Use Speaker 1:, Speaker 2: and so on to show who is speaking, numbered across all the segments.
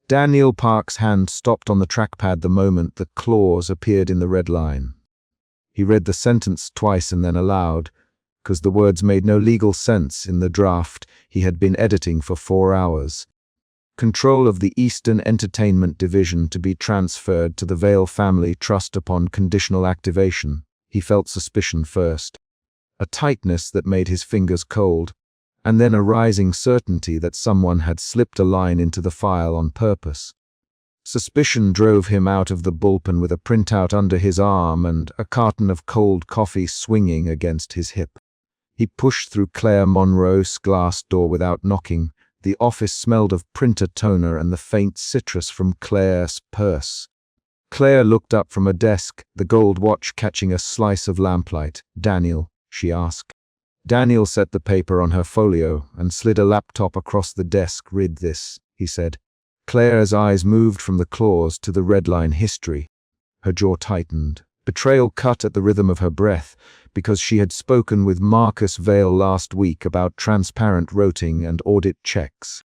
Speaker 1: Daniel Park's hand stopped on the trackpad the moment the clause appeared in the red line. He read the sentence twice and then aloud, because the words made no legal sense in the draft he had been editing for 4 hours. Control of the Eastern Entertainment Division to be transferred to the Vale Family Trust upon conditional activation. He felt suspicion first, a tightness that made his fingers cold, and then a rising certainty that someone had slipped a line into the file on purpose. Suspicion drove him out of the bullpen with a printout under his arm and a carton of cold coffee swinging against his hip. He pushed through Claire Monroe's glass door without knocking. The office smelled of printer toner and the faint citrus from Claire's purse. Claire looked up from a desk, the gold watch catching a slice of lamplight. "Daniel?" she asked. Daniel set the paper on her folio and slid a laptop across the desk. "Read this," he said. Claire's eyes moved from the clause to the red line history. Her jaw tightened. Betrayal cut at the rhythm of her breath, because she had spoken with Marcus Vale last week about transparent routing and audit checks.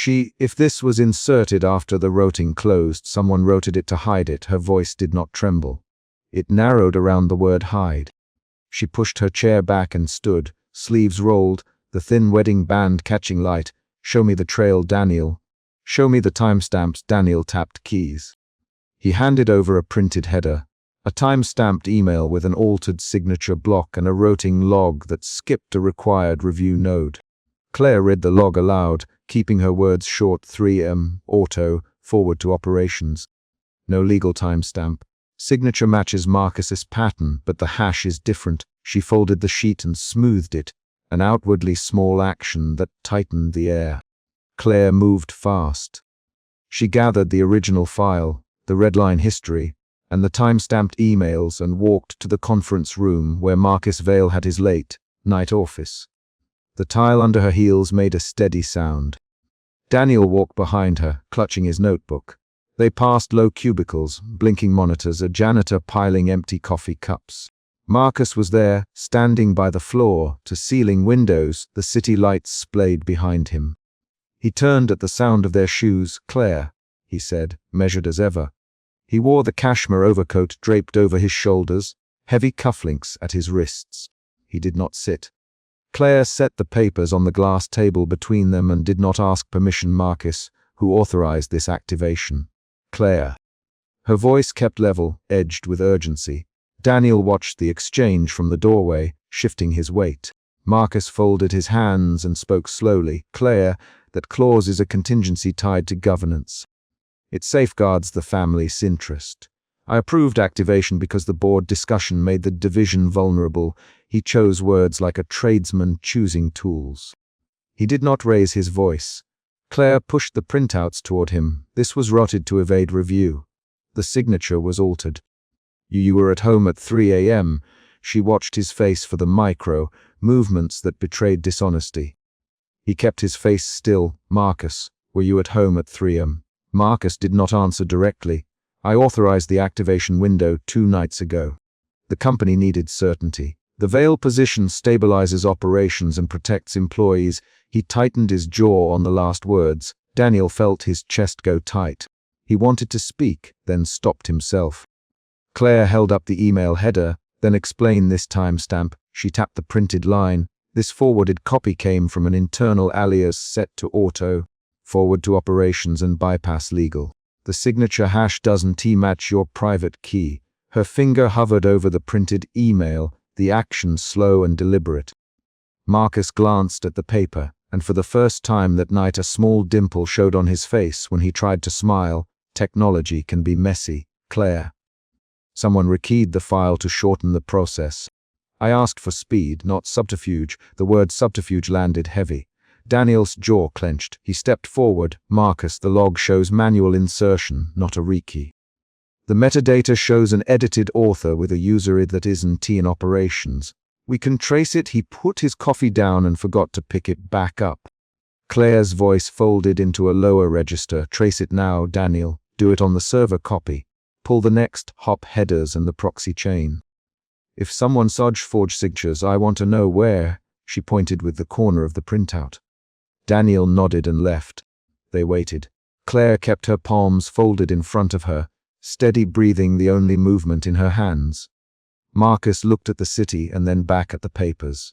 Speaker 1: If this was inserted after the routing closed, someone wrote it to hide it. Her voice did not tremble. It narrowed around the word hide. She pushed her chair back and stood, sleeves rolled, the thin wedding band catching light. "Show me the trail, Daniel. Show me the timestamps." Daniel tapped keys. He handed over a printed header, a time-stamped email with an altered signature block and a routing log that skipped a required review node. Claire read the log aloud, keeping her words short. 3M, auto, forward to operations. No legal timestamp. Signature matches Marcus's pattern, but the hash is different. She folded the sheet and smoothed it, an outwardly small action that tightened the air. Claire moved fast. She gathered the original file, the red line history, and the time-stamped emails and walked to the conference room where Marcus Vale had his late-night office. The tile under her heels made a steady sound. Daniel walked behind her, clutching his notebook. They passed low cubicles, blinking monitors, a janitor piling empty coffee cups. Marcus was there, standing by the floor-to-ceiling windows, the city lights splayed behind him. He turned at the sound of their shoes. "Claire," he said, measured as ever. He wore the cashmere overcoat draped over his shoulders, heavy cufflinks at his wrists. He did not sit. Claire set the papers on the glass table between them and did not ask permission. "Marcus, who authorized this activation?" "Claire." Her voice kept level, edged with urgency. Daniel watched the exchange from the doorway, shifting his weight. Marcus folded his hands and spoke slowly. "Claire, that clause is a contingency tied to governance. It safeguards the family's interest. I approved activation because the board discussion made the division vulnerable." He chose words like a tradesman choosing tools. He did not raise his voice. Claire pushed the printouts toward him. This was rotted to evade review. The signature was altered. You were at home at 3 a.m. She watched his face for the micro movements that betrayed dishonesty. He kept his face still. "Marcus, were you at home at 3 a.m.? Marcus did not answer directly. "I authorized the activation window 2 nights ago. The company needed certainty. The Vale position stabilizes operations and protects employees." He tightened his jaw on the last words. Daniel felt his chest go tight. He wanted to speak, then stopped himself. Claire held up the email header, then explained this timestamp. She tapped the printed line. This forwarded copy came from an internal alias set to auto, forward to operations and bypass legal. The signature hash doesn't match your private key. Her finger hovered over the printed email, the action slow and deliberate. Marcus glanced at the paper, and for the first time that night a small dimple showed on his face when he tried to smile. Technology can be messy, Claire. Someone rekeyed the file to shorten the process. I asked for speed, not subterfuge. The word subterfuge landed heavy. Daniel's jaw clenched. He stepped forward. "Marcus, the log shows manual insertion, not a rekey. The metadata shows an edited author with a user ID that isn't in operations. We can trace it." He put his coffee down and forgot to pick it back up. Claire's voice folded into a lower register. "Trace it now, Daniel. Do it on the server copy. Pull the next hop headers and the proxy chain. If someone forged signatures, I want to know where." She pointed with the corner of the printout. Daniel nodded and left. They waited. Claire kept her palms folded in front of her, steady breathing the only movement in her hands. Marcus looked at the city and then back at the papers.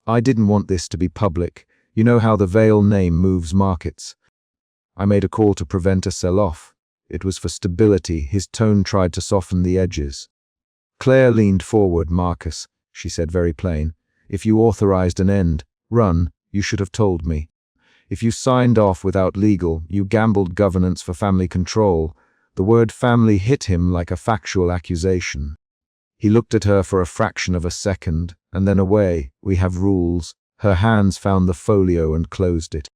Speaker 1: I didn't want this to be public. You know how the Vale name moves markets. I made a call to prevent a sell-off. It was for stability. His tone tried to soften the edges. Claire leaned forward. Marcus, she said very plain, if you authorized an end run, you should have told me. If you signed off without legal, you gambled governance for family control. The word family hit him like a factual accusation. He looked at her for a fraction of a second, and then away. We have rules. Her hands found the folio and closed it.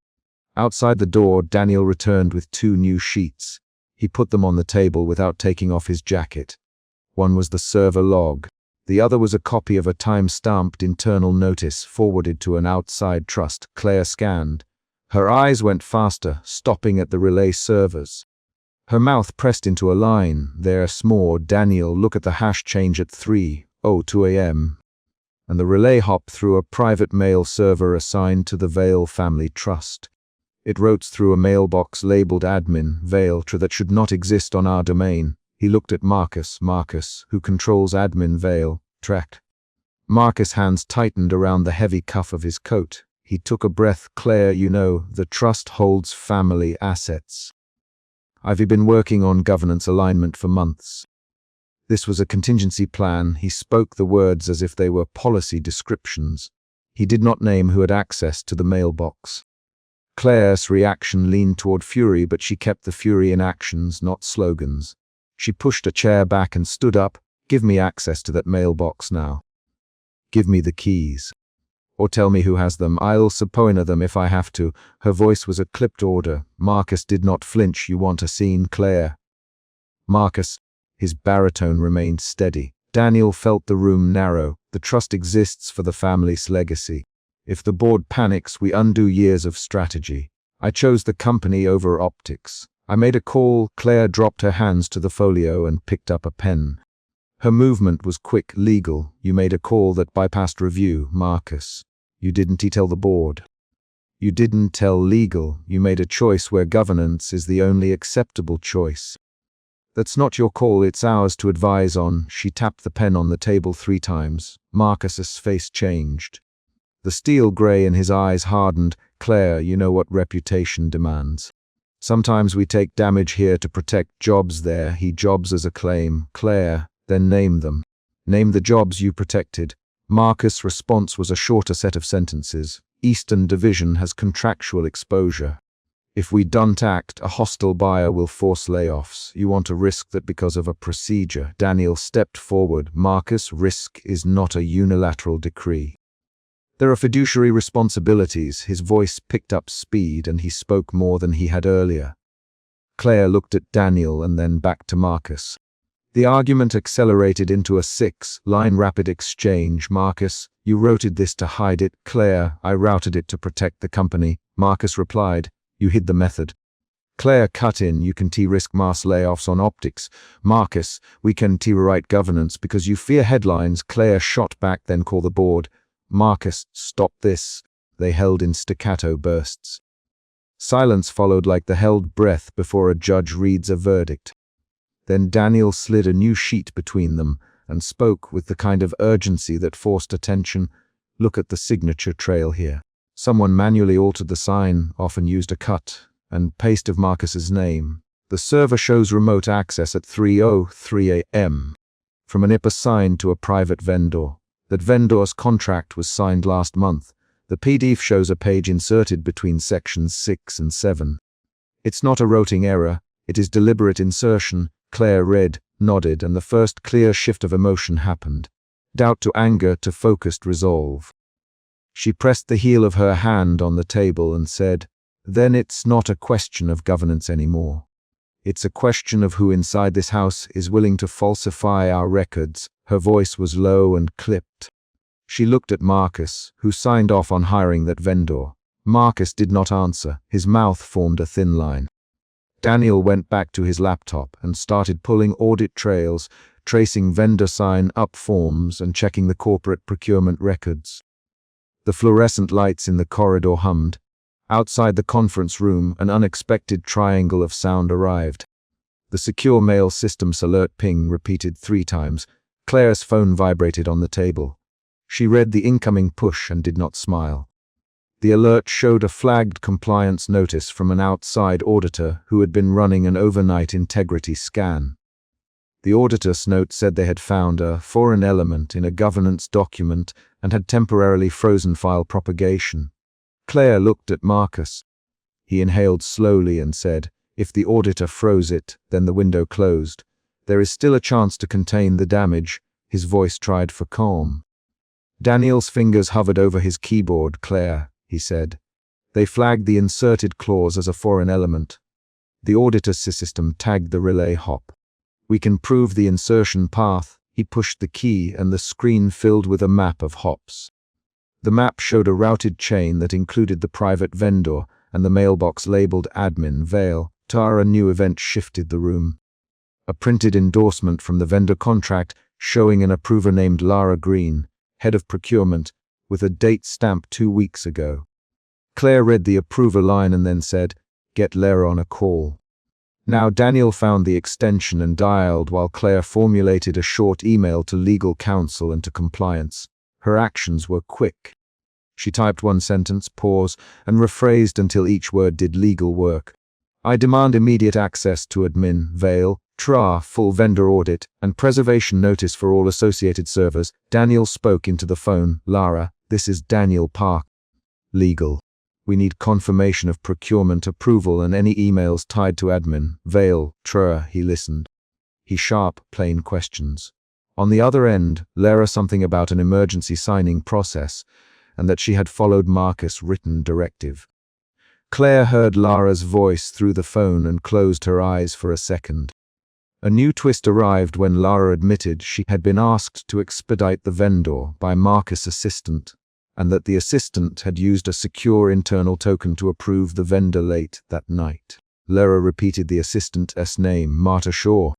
Speaker 1: Outside the door, Daniel returned with 2 new sheets. He put them on the table without taking off his jacket. One was the server log. The other was a copy of a time-stamped internal notice forwarded to an outside trust. Claire scanned. Her eyes went faster, stopping at the relay servers. Her mouth pressed into a line. There, small, Daniel, look at the hash change at 3:02 a.m. And the relay hop through a private mail server assigned to the Vale Family Trust. It routes through a mailbox labeled admin, Vale, that should not exist on our domain. He looked at Marcus, who controls admin Vale, tracked. Marcus' hands tightened around the heavy cuff of his coat. He took a breath. Claire, you know, the trust holds family assets. I've been working on governance alignment for months. This was a contingency plan. He spoke the words as if they were policy descriptions. He did not name who had access to the mailbox. Claire's reaction leaned toward fury, but she kept the fury in actions, not slogans. She pushed a chair back and stood up. Give me access to that mailbox now. Give me the keys. Or tell me who has them. I'll subpoena them if I have to. Her voice was a clipped order. Marcus did not flinch. You want a scene, Claire? Marcus. His baritone remained steady. Daniel felt the room narrow. The trust exists for the family's legacy. If the board panics, we undo years of strategy. I chose the company over optics. I made a call. Claire dropped her hands to the folio and picked up a pen. Her movement was quick. Legal. You made a call that bypassed review, Marcus. You didn't tell the board. You didn't tell legal. You made a choice where governance is the only acceptable choice. That's not your call, it's ours to advise on. She tapped the pen on the table 3 times. Marcus's face changed. The steel gray in his eyes hardened. Claire, you know what reputation demands. Sometimes we take damage here to protect jobs there. He jobs as a claim. Claire, then name them. Name the jobs you protected. Marcus' response was a shorter set of sentences. Eastern Division has contractual exposure. If we don't act, a hostile buyer will force layoffs. You want to risk that because of a procedure. Daniel stepped forward. Marcus, risk is not a unilateral decree. There are fiduciary responsibilities. His voice picked up speed and he spoke more than he had earlier. Claire looked at Daniel and then back to Marcus. The argument accelerated into a 6-line rapid exchange. Marcus, you routed this to hide it. Claire, I routed it to protect the company. Marcus replied, you hid the method. Claire cut in, you can risk mass layoffs on optics. Marcus, we can rewrite governance because you fear headlines. Claire shot back, then call the board. Marcus, stop this. They held in staccato bursts. Silence followed like the held breath before a judge reads a verdict. Then Daniel slid a new sheet between them and spoke with the kind of urgency that forced attention. Look at the signature trail here. Someone manually altered the sign, often used a cut and paste of Marcus's name. The server shows remote access at 3:03 a.m. from an IP assigned to a private vendor. That vendor's contract was signed last month. The PDF shows a page inserted between sections 6 and 7. It's not a routing error, it is deliberate insertion. Claire read, nodded, and the first clear shift of emotion happened. Doubt to anger to focused resolve. She pressed the heel of her hand on the table and said, then it's not a question of governance anymore. It's a question of who inside this house is willing to falsify our records. Her voice was low and clipped. She looked at Marcus, who signed off on hiring that vendor. Marcus did not answer. His mouth formed a thin line. Daniel went back to his laptop and started pulling audit trails, tracing vendor sign-up forms and checking the corporate procurement records. The fluorescent lights in the corridor hummed. Outside the conference room, an unexpected triangle of sound arrived. The secure mail system's alert ping repeated 3 times. Claire's phone vibrated on the table. She read the incoming push and did not smile. The alert showed a flagged compliance notice from an outside auditor who had been running an overnight integrity scan. The auditor's note said they had found a foreign element in a governance document and had temporarily frozen file propagation. Claire looked at Marcus. He inhaled slowly and said, "If the auditor froze it, then the window closed. There is still a chance to contain the damage." His voice tried for calm. Daniel's fingers hovered over his keyboard. "Claire," he said. "They flagged the inserted clause as a foreign element. The auditor's system tagged the relay hop. We can prove the insertion path." He pushed the key and the screen filled with a map of hops. The map showed a routed chain that included the private vendor and the mailbox labeled admin Vale. A new event shifted the room. A printed endorsement from the vendor contract showing an approver named Lara Green, head of procurement, with a date stamp 2 weeks ago. Claire read the approver line and then said, "Get Lara on a call." Now Daniel found the extension and dialed while Claire formulated a short email to legal counsel and to compliance. Her actions were quick. She typed 1 sentence, pause, and rephrased until each word did legal work. "I demand immediate access to admin Vale, full vendor audit, and preservation notice for all associated servers." Daniel spoke into the phone. "Lara, this is Daniel Park. Legal. We need confirmation of procurement approval and any emails tied to admin Vale, He listened. He sharp, plain questions. On the other end, Lara something about an emergency signing process, and that she had followed Marcus' written directive. Claire heard Lara's voice through the phone and closed her eyes for a second. A new twist arrived when Lara admitted she had been asked to expedite the vendor by Marcus' assistant, and that the assistant had used a secure internal token to approve the vendor late that night. Lara repeated the assistant's name, Marta Shaw.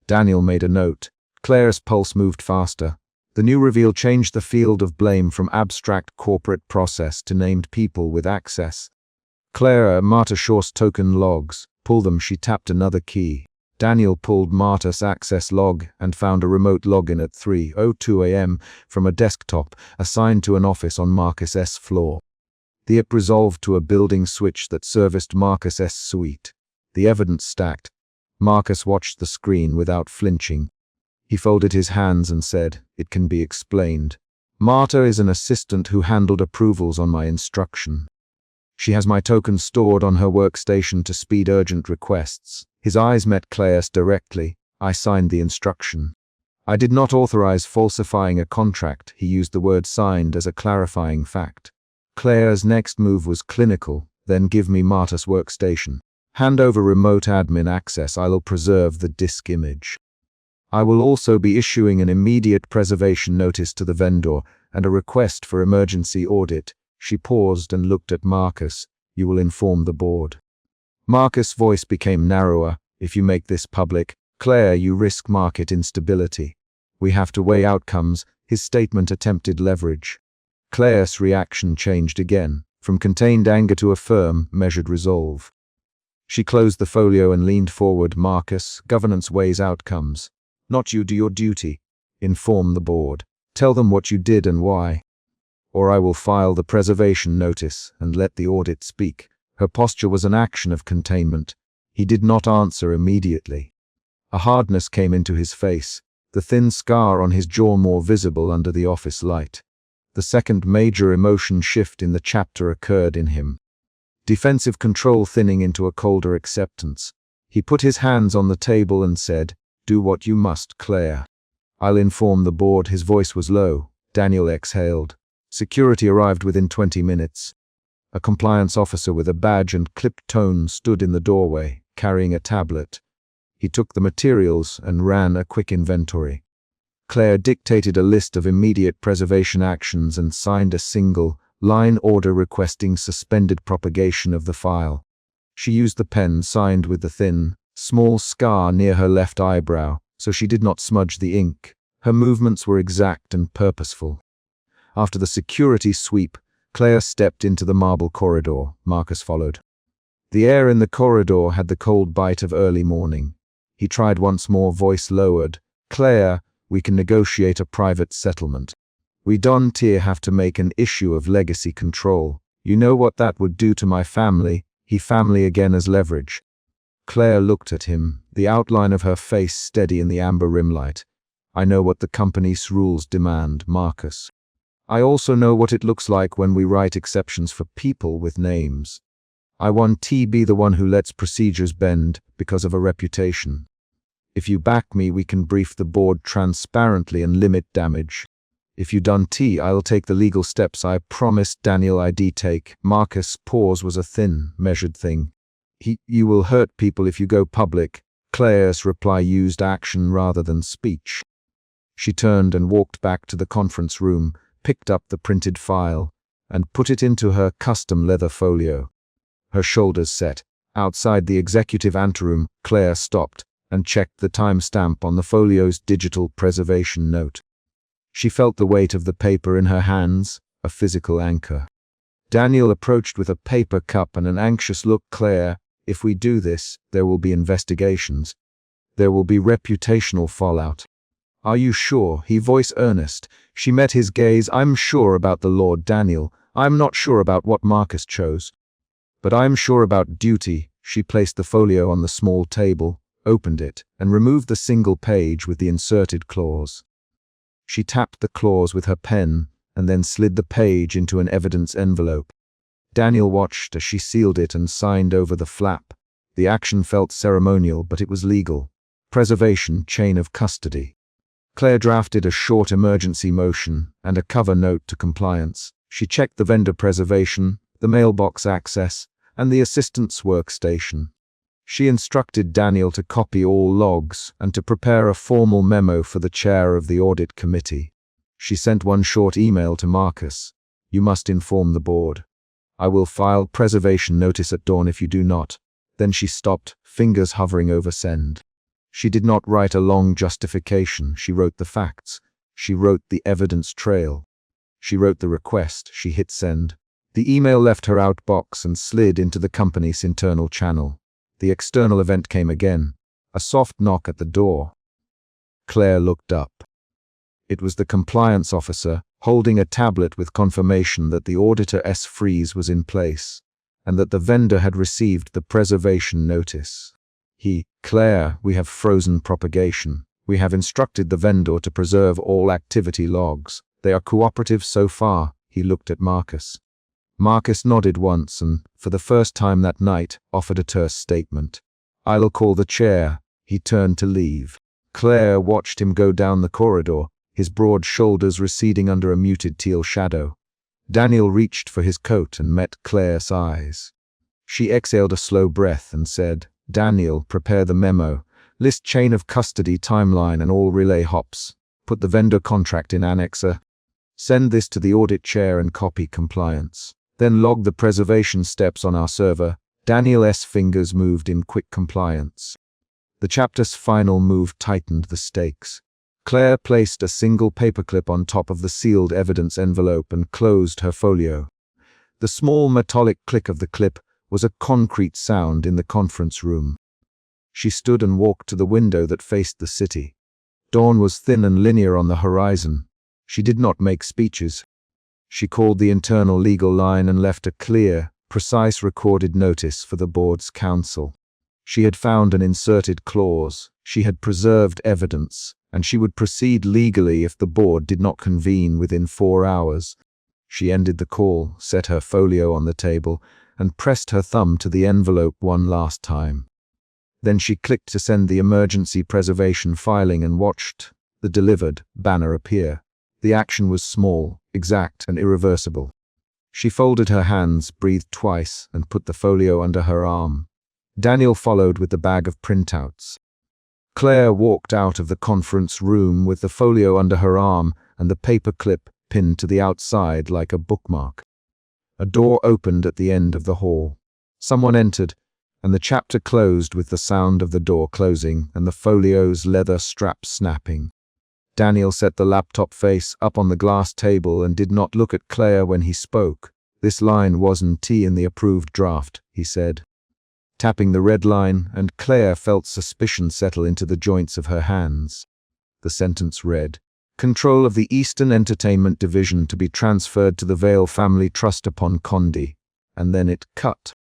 Speaker 1: Daniel made a note. Claire's pulse moved faster. The new reveal changed the field of blame from abstract corporate process to named people with access. Claire, Marta Shaw's token logs. Pull them. She tapped another key. Daniel pulled Marta's access log and found a remote login at 3:02 a.m. from a desktop assigned to an office on Marcus' floor. The app resolved to a building switch that serviced Marcus' suite. The evidence stacked. Marcus watched the screen without flinching. He folded his hands and said, "It can be explained. Marta is an assistant who handled approvals on my instruction. She has my tokens stored on her workstation to speed urgent requests." His eyes met Claire's directly. "I signed the instruction. I did not authorize falsifying a contract." He used the word signed as a clarifying fact. Claire's next move was clinical. "Then give me Marta's workstation. Hand over remote admin access. I will preserve the disk image. I will also be issuing an immediate preservation notice to the vendor and a request for emergency audit." She paused and looked at Marcus. "You will inform the board." Marcus' voice became narrower. "If you make this public, Claire, you risk market instability. We have to weigh outcomes." His statement attempted leverage. Claire's reaction changed again, from contained anger to a firm, measured resolve. She closed the folio and leaned forward. "Marcus, governance weighs outcomes. Not you. Do your duty. Inform the board. Tell them what you did and why. Or I will file the preservation notice and let the audit speak." Her posture was an action of containment. He did not answer immediately. A hardness came into his face, the thin scar on his jaw more visible under the office light. The second major emotion shift in the chapter occurred in him. Defensive control thinning into a colder acceptance. He put his hands on the table and said, "Do what you must, Claire. I'll inform the board." His voice was low. Daniel exhaled. Security arrived within 20 minutes. A compliance officer with a badge and clipped tone stood in the doorway, carrying a tablet. He took the materials and ran a quick inventory. Claire dictated a list of immediate preservation actions and signed a single-line order requesting suspended propagation of the file. She used the pen signed with the thin, small scar near her left eyebrow, so she did not smudge the ink. Her movements were exact and purposeful. After the security sweep, Claire stepped into the marble corridor. Marcus followed. The air in the corridor had the cold bite of early morning. He tried once more, voice lowered. "Claire, we can negotiate a private settlement. We don't have to make an issue of legacy control. You know what that would do to my family." He family again as leverage. Claire looked at him, the outline of her face steady in the amber rimlight. "I know what the company's rules demand, Marcus. I also know what it looks like when we write exceptions for people with names. I want to be the one who lets procedures bend because of a reputation. If you back me, we can brief the board transparently and limit damage. If you don't, I'll take the legal steps I promised Daniel I'd take." Marcus' pause was a thin, measured thing. You will hurt people if you go public." Claire's reply used action rather than speech. She turned and walked back to the conference room, picked up the printed file, and put it into her custom leather folio. Her shoulders set. Outside the executive anteroom, Claire stopped and checked the timestamp on the folio's digital preservation note. She felt the weight of the paper in her hands, a physical anchor. Daniel approached with a paper cup and an anxious look. "Claire, if we do this, there will be investigations. There will be reputational fallout. Are you sure?" He voice earnest. She met his gaze. "I'm sure about the Lord Daniel. I'm not sure about what Marcus chose. But I'm sure about duty." She placed the folio on the small table, opened it, and removed the single page with the inserted clause. She tapped the clause with her pen and then slid the page into an evidence envelope. Daniel watched as she sealed it and signed over the flap. The action felt ceremonial, but it was legal. Preservation, chain of custody. Claire drafted a short emergency motion and a cover note to compliance. She checked the vendor preservation, the mailbox access, and the assistant's workstation. She instructed Daniel to copy all logs and to prepare a formal memo for the chair of the audit committee. She sent one short email to Marcus. "You must inform the board. I will file preservation notice at dawn if you do not." Then she stopped, fingers hovering over send. She did not write a long justification. She wrote the facts. She wrote the evidence trail. She wrote the request. She hit send. The email left her outbox and slid into the company's internal channel. The external event came again. A soft knock at the door. Claire looked up. It was the compliance officer, holding a tablet with confirmation that the auditor's freeze was in place, and that the vendor had received the preservation notice. "Claire, we have frozen propagation. We have instructed the vendor to preserve all activity logs. They are cooperative so far." He looked at Marcus. Marcus nodded once and, for the first time that night, offered a terse statement. "I'll call the chair." He turned to leave. Claire watched him go down the corridor, his broad shoulders receding under a muted teal shadow. Daniel reached for his coat and met Claire's eyes. She exhaled a slow breath and said, "Daniel, prepare the memo. List chain of custody timeline and all relay hops. Put the vendor contract in annexer. Send this to the audit chair and copy compliance. Then log the preservation steps on our server." Daniel's fingers moved in quick compliance. The chapter's final move tightened the stakes. Claire placed a single paperclip on top of the sealed evidence envelope and closed her folio. The small metallic click of the clip was a concrete sound in the conference room. She stood and walked to the window that faced the city. Dawn was thin and linear on the horizon. She did not make speeches. She called the internal legal line and left a clear, precise recorded notice for the board's counsel. She had found an inserted clause, she had preserved evidence, and she would proceed legally if the board did not convene within 4 hours. She ended the call, set her folio on the table, and pressed her thumb to the envelope one last time. Then she clicked to send the emergency preservation filing and watched the delivered banner appear. The action was small, exact, and irreversible. She folded her hands, breathed twice, and put the folio under her arm. Daniel followed with the bag of printouts. Claire walked out of the conference room with the folio under her arm and the paper clip pinned to the outside like a bookmark. A door opened at the end of the hall. Someone entered, and the chapter closed with the sound of the door closing and the folio's leather strap snapping. Daniel set the laptop face up on the glass table and did not look at Claire when he spoke. This line wasn't T in the approved draft, he said, tapping the red line, and Claire felt suspicion settle into the joints of her hands. The sentence read, "Control of the Eastern Entertainment Division to be transferred to the Vale Family Trust upon Condi," and then it cut.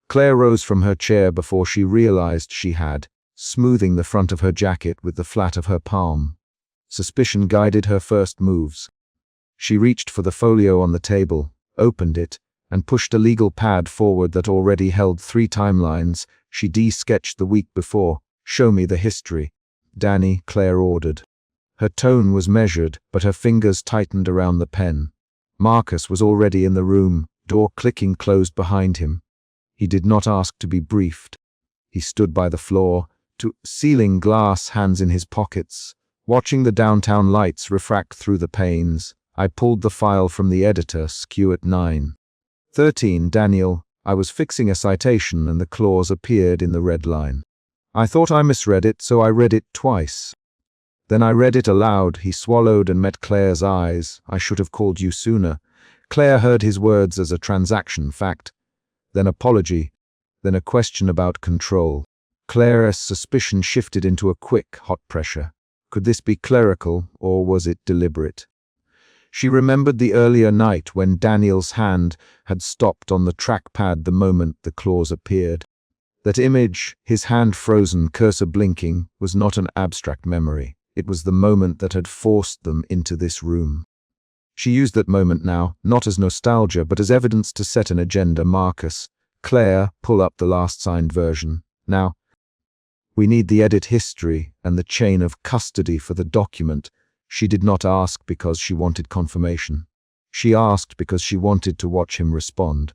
Speaker 1: Claire rose from her chair before she realized she had, smoothing the front of her jacket with the flat of her palm. Suspicion guided her first moves. She reached for the folio on the table, opened it, and pushed a legal pad forward that already held 3 timelines she de-sketched the week before. "Show me the history," Danny, Claire ordered. Her tone was measured, but her fingers tightened around the pen. Marcus was already in the room, door clicking closed behind him. He did not ask to be briefed. He stood by the floor, to ceiling glass, hands in his pockets, watching the downtown lights refract through the panes. I pulled the file from the editor, skew at 9:13. "Daniel, I was fixing a citation and the clause appeared in the red line. I thought I misread it, so I read it twice. Then I read it aloud." He swallowed and met Claire's eyes. "I should have called you sooner." Claire heard his words as a transaction fact, then apology, then a question about control. Claire's suspicion shifted into a quick, hot pressure. Could this be clerical, or was it deliberate? She remembered the earlier night when Daniel's hand had stopped on the trackpad the moment the clause appeared. That image, his hand frozen, cursor blinking, was not an abstract memory. It was the moment that had forced them into this room. She used that moment now, not as nostalgia, but as evidence to set an agenda. "Marcus, Claire, pull up the last signed version. Now, we need the edit history and the chain of custody for the document." She did not ask because she wanted confirmation. She asked because she wanted to watch him respond.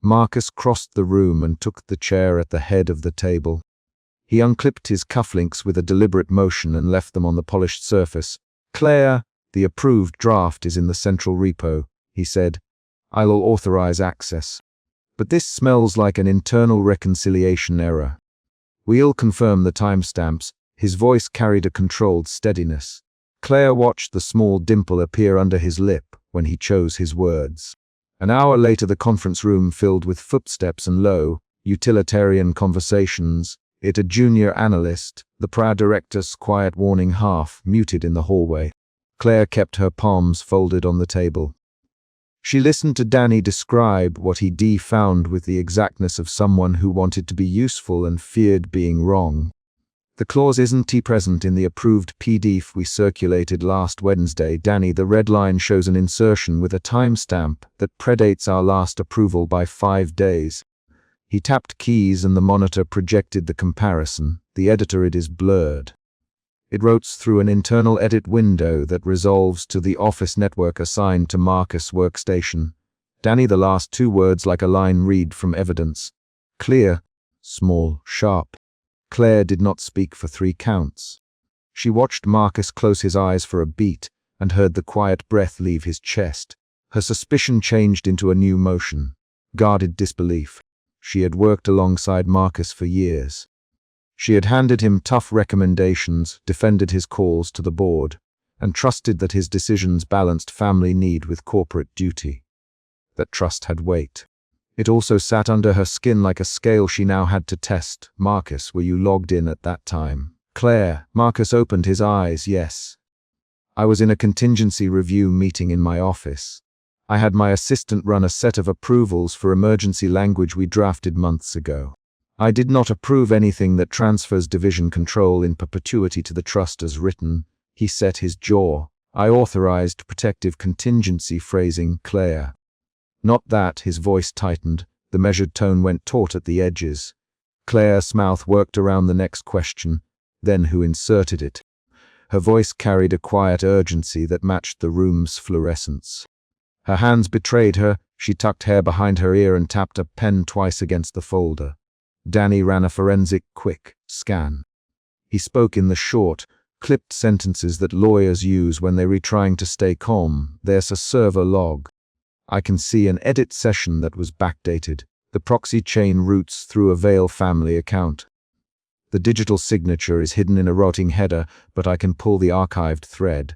Speaker 1: Marcus crossed the room and took the chair at the head of the table. He unclipped his cufflinks with a deliberate motion and left them on the polished surface. "Claire, the approved draft is in the central repo," he said. "I'll authorize access. But this smells like an internal reconciliation error. We'll confirm the timestamps." His voice carried a controlled steadiness. Claire watched the small dimple appear under his lip when he chose his words. An hour later, the conference room filled with footsteps and low, utilitarian conversations. It a junior analyst, the prior director's quiet warning half muted in the hallway. Claire kept her palms folded on the table. She listened to Danny describe what he found with the exactness of someone who wanted to be useful and feared being wrong. "The clause isn't present in the approved PDF we circulated last Wednesday, Danny. The red line shows an insertion with a timestamp that predates our last approval by 5 days. He tapped keys and the monitor projected the comparison. The editor, it is blurred. It rotates through an internal edit window that resolves to the office network assigned to Marcus' workstation. Danny, the last 2 words like a line read from evidence. Clear, small, sharp. Claire did not speak for 3 counts. She watched Marcus close his eyes for a beat and heard the quiet breath leave his chest. Her suspicion changed into a new motion. Guarded disbelief. She had worked alongside Marcus for years. She had handed him tough recommendations, defended his calls to the board, and trusted that his decisions balanced family need with corporate duty. That trust had weight. It also sat under her skin like a scale she now had to test. "Marcus, were you logged in at that time?" "Claire." Marcus opened his eyes. "Yes. I was in a contingency review meeting in my office. I had my assistant run a set of approvals for emergency language we drafted months ago. I did not approve anything that transfers division control in perpetuity to the trust as written." He set his jaw. "I authorized protective contingency phrasing, Claire." "Not that." His voice tightened. The measured tone went taut at the edges. Claire's mouth worked around the next question. "Then who inserted it?" Her voice carried a quiet urgency that matched the room's fluorescence. Her hands betrayed her. She tucked hair behind her ear and tapped a pen twice against the folder. Danny ran a forensic, quick scan. He spoke in the short, clipped sentences that lawyers use when they're trying to stay calm. "There's a server log. I can see an edit session that was backdated. The proxy chain routes through a Vale family account. The digital signature is hidden in a routing header, but I can pull the archived thread.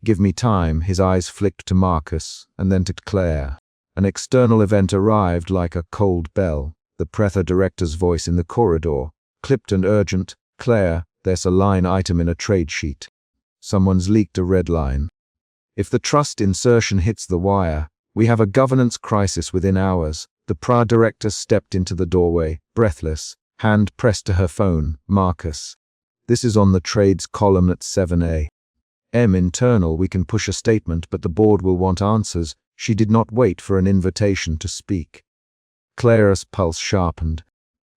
Speaker 1: Give me time." His eyes flicked to Marcus, and then to Claire. An external event arrived like a cold bell. The Prether director's voice in the corridor, clipped and urgent. "Claire, there's a line item in a trade sheet. Someone's leaked a red line. If the trust insertion hits the wire, we have a governance crisis within hours." The PRA director stepped into the doorway, breathless, hand pressed to her phone. "Marcus, this is on the trades column at 7A. Internal, we can push a statement, but the board will want answers." She did not wait for an invitation to speak. Claire's pulse sharpened.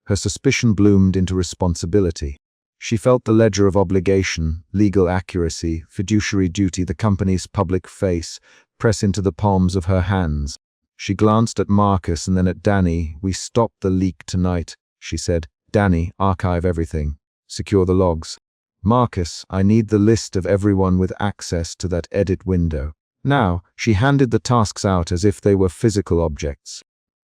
Speaker 1: Her suspicion bloomed into responsibility. She felt the ledger of obligation, legal accuracy, fiduciary duty, the company's public face, press into the palms of her hands. She glanced at Marcus and then at Danny. "We stopped the leak tonight," she said. "Danny, archive everything. Secure the logs. Marcus, I need the list of everyone with access to that edit window." Now, she handed the tasks out as if they were physical objects.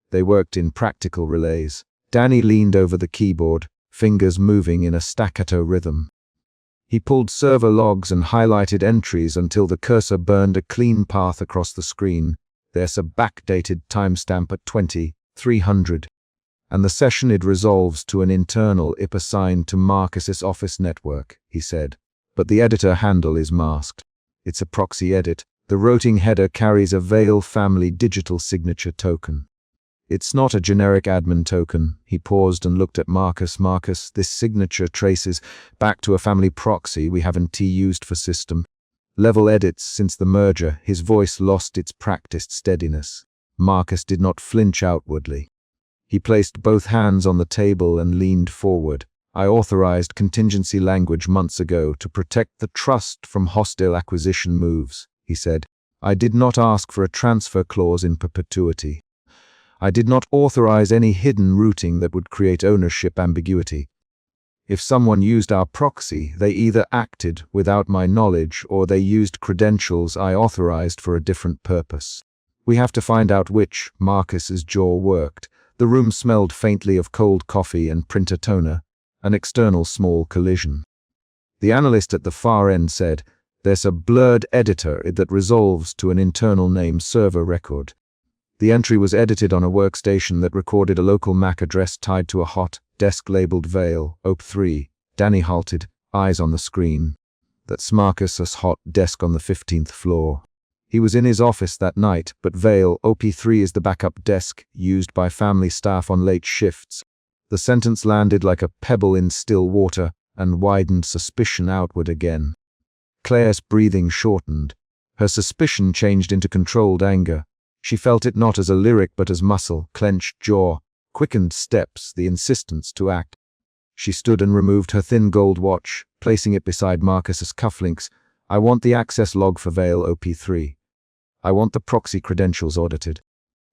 Speaker 1: They worked in practical relays. Danny leaned over the keyboard, fingers moving in a staccato rhythm. He pulled server logs and highlighted entries until the cursor burned a clean path across the screen. "There's a backdated timestamp at 20:300. And the session it resolves to an internal IP assigned to Marcus's office network," he said. "But the editor handle is masked. It's a proxy edit. The routing header carries a Veil family digital signature token. It's not a generic admin token." He paused and looked at Marcus. "Marcus, this signature traces back to a family proxy we haven't used for system level edits since the merger." His voice lost its practiced steadiness. Marcus did not flinch outwardly. He placed both hands on the table and leaned forward. "I authorized contingency language months ago to protect the trust from hostile acquisition moves," he said. "I did not ask for a transfer clause in perpetuity. I did not authorize any hidden routing that would create ownership ambiguity. If someone used our proxy, they either acted without my knowledge or they used credentials I authorized for a different purpose. We have to find out which." Marcus's jaw worked. The room smelled faintly of cold coffee and printer toner, an external small collision. The analyst at the far end said, "There's a blurred editor that resolves to an internal name server record." The entry was edited on a workstation that recorded a local MAC address tied to a hot desk labeled Veil, OP3. Danny halted, eyes on the screen. "That's Marcus's hot desk on the 15th floor. He was in his office that night, but Veil, OP3 is the backup desk used by family staff on late shifts." The sentence landed like a pebble in still water and widened suspicion outward again. Claire's breathing shortened. Her suspicion changed into controlled anger. She felt it not as a lyric but as muscle, clenched jaw, quickened steps, the insistence to act. She stood and removed her thin gold watch, placing it beside Marcus's cufflinks. "I want the access log for Veil OP3. I want the proxy credentials audited.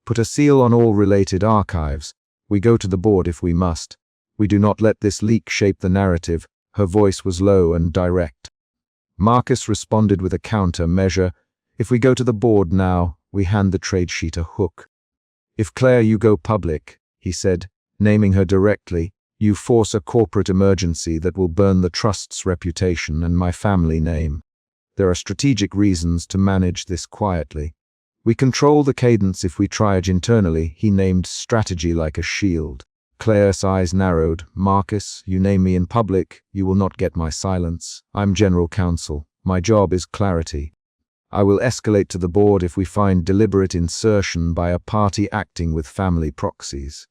Speaker 1: Put a seal on all related archives. We go to the board if we must. We do not let this leak shape the narrative." Her voice was low and direct. Marcus responded with a counter-measure. "If we go to the board now, we hand the trade sheet a hook. If Claire, you go public," he said, naming her directly, "you force a corporate emergency that will burn the trust's reputation and my family name. There are strategic reasons to manage this quietly. We control the cadence if we triage internally." He named strategy like a shield. Claire's eyes narrowed. "Marcus, you name me in public, you will not get my silence. I'm general counsel. My job is clarity. I will escalate to the board if we find deliberate insertion by a party acting with family proxies."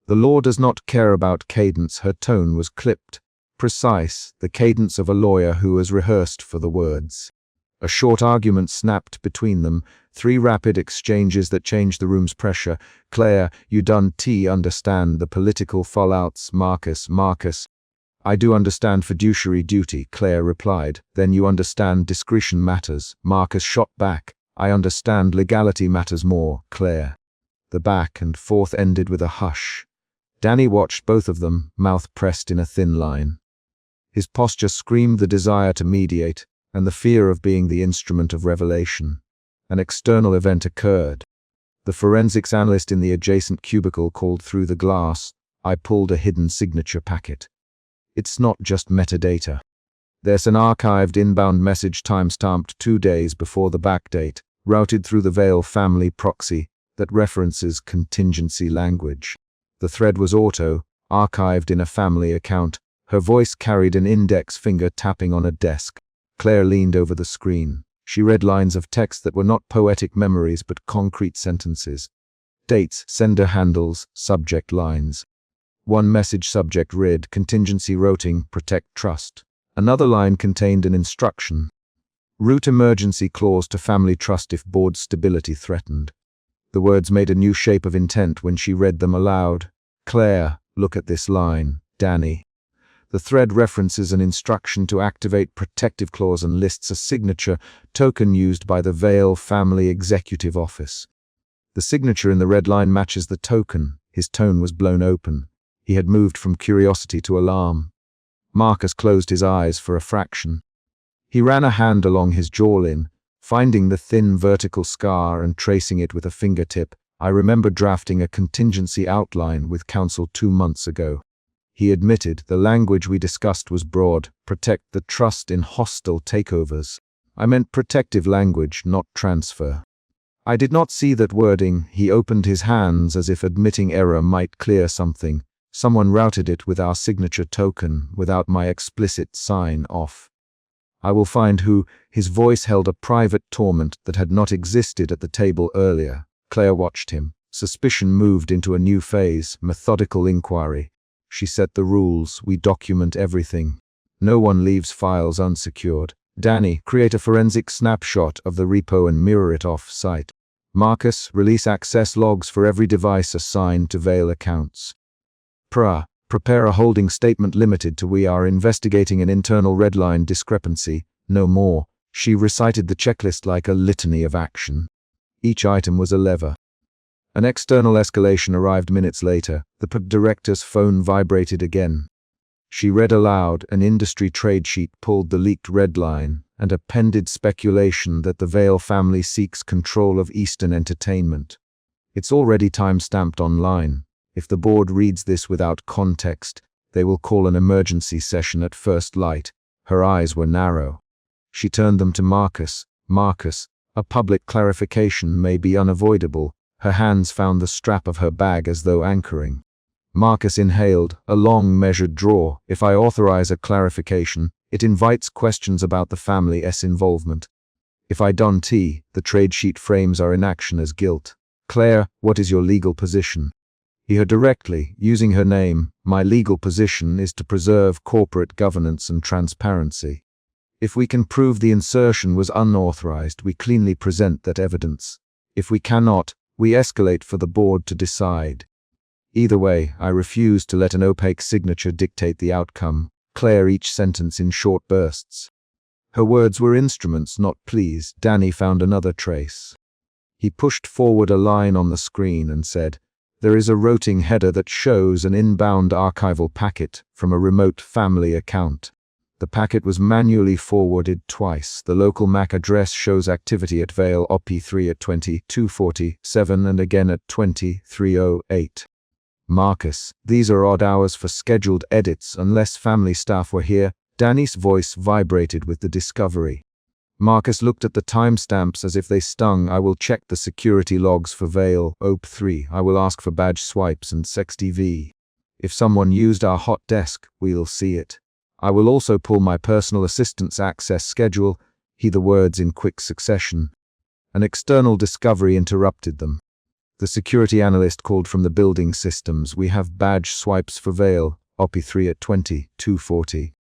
Speaker 1: "The law does not care about cadence." Her tone was clipped, precise, the cadence of a lawyer who has rehearsed for the words. A short argument snapped between them, 3 rapid exchanges that changed the room's pressure. "Claire, you don't understand the political fallouts." Marcus, "I do understand fiduciary duty," Claire replied. "Then you understand discretion matters." Marcus shot back. "I understand legality matters more, Claire." The back and forth ended with a hush. Danny watched both of them, mouth pressed in a thin line. His posture screamed the desire to mediate, and the fear of being the instrument of revelation. An external event occurred. The forensics analyst in the adjacent cubicle called through the glass. "I pulled a hidden signature packet. It's not just metadata. There's an archived inbound message timestamped 2 days before the backdate, routed through the Veil family proxy, that references contingency language. The thread was auto, archived in a family account. Her voice carried an index finger tapping on a desk. Claire leaned over the screen. She read lines of text that were not poetic memories but concrete sentences. Dates, sender handles, subject lines. One message subject read, contingency routing, protect trust. Another line contained an instruction. Route emergency clause to family trust if board stability threatened. The words made a new shape of intent when she read them aloud. Claire, look at this line. Danny. The thread references an instruction to activate protective clause and lists a signature token used by the Vale Family Executive Office. The signature in the red line matches the token. His tone was blown open. He had moved from curiosity to alarm. Marcus closed his eyes for a fraction. He ran a hand along his jawline, finding the thin vertical scar and tracing it with a fingertip. I remember drafting a contingency outline with counsel 2 months ago. He admitted the language we discussed was broad, protect the trust in hostile takeovers. I meant protective language, not transfer. I did not see that wording. He opened his hands as if admitting error might clear something. Someone routed it with our signature token, without my explicit sign-off. I will find who. His voice held a private torment that had not existed at the table earlier. Claire watched him. Suspicion moved into a new phase, methodical inquiry. She set the rules. We document everything. No one leaves files unsecured. Danny, create a forensic snapshot of the repo and mirror it off-site. Marcus, release access logs for every device assigned to Vale accounts. Prepare a holding statement limited to we are investigating an internal redline discrepancy, no more. She recited the checklist like a litany of action. Each item was a lever. An external escalation arrived minutes later. The director's phone vibrated again. She read aloud an industry trade sheet, pulled the leaked red line, and appended speculation that the Vale family seeks control of Eastern Entertainment. It's already time-stamped online. If the board reads this without context, they will call an emergency session at first light. Her eyes were narrow. She turned them to Marcus. Marcus, a public clarification may be unavoidable. Her hands found the strap of her bag as though anchoring. Marcus inhaled, a long, measured draw. If I authorize a clarification, it invites questions about the family's involvement. If I don't, the trade sheet frames our inaction as guilt. Claire, what is your legal position? He heard directly, using her name. My legal position is to preserve corporate governance and transparency. If we can prove the insertion was unauthorized, we cleanly present that evidence. If we cannot, we escalate for the board to decide. Either way, I refuse to let an opaque signature dictate the outcome. Claire each sentence in short bursts. Her words were instruments, not pleas. Danny found another trace. He pushed forward a line on the screen and said, there is a routing header that shows an inbound archival packet from a remote family account. The packet was manually forwarded twice. The local MAC address shows activity at Vale OP3 at 22:47 and again at 23:08. Marcus, these are odd hours for scheduled edits unless family staff were here. Danny's voice vibrated with the discovery. Marcus looked at the timestamps as if they stung. I will check the security logs for Vale OP3. I will ask for badge swipes and SexTV. If someone used our hot desk, we'll see it. I will also pull my personal assistant's access schedule. The words in quick succession. An external discovery interrupted them. The security analyst called from the building systems. We have badge swipes for Vale OP3 at 22:40.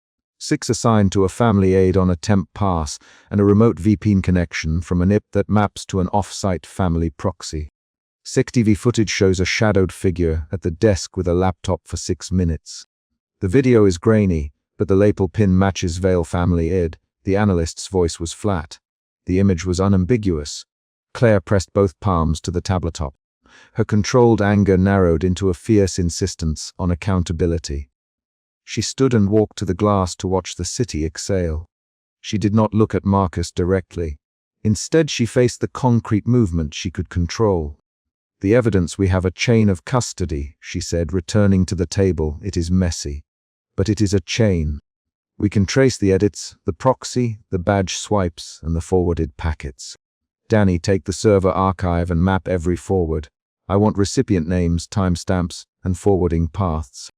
Speaker 1: 6 assigned to a family aide on a temp pass, and a remote VPN connection from an IP that maps to an off-site family proxy. SecTV footage shows a shadowed figure at the desk with a laptop for 6 minutes. The video is grainy, but the lapel pin matches Vale family ID. The analyst's voice was flat. The image was unambiguous. Claire pressed both palms to the tabletop. Her controlled anger narrowed into a fierce insistence on accountability. She stood and walked to the glass to watch the city exhale. She did not look at Marcus directly. Instead, she faced the concrete movement she could control. The evidence, we have a chain of custody, she said, returning to the table. It is messy, but it is a chain. We can trace the edits, the proxy, the badge swipes, and the forwarded packets. Danny, take the server archive and map every forward. I want recipient names, timestamps, and forwarding paths.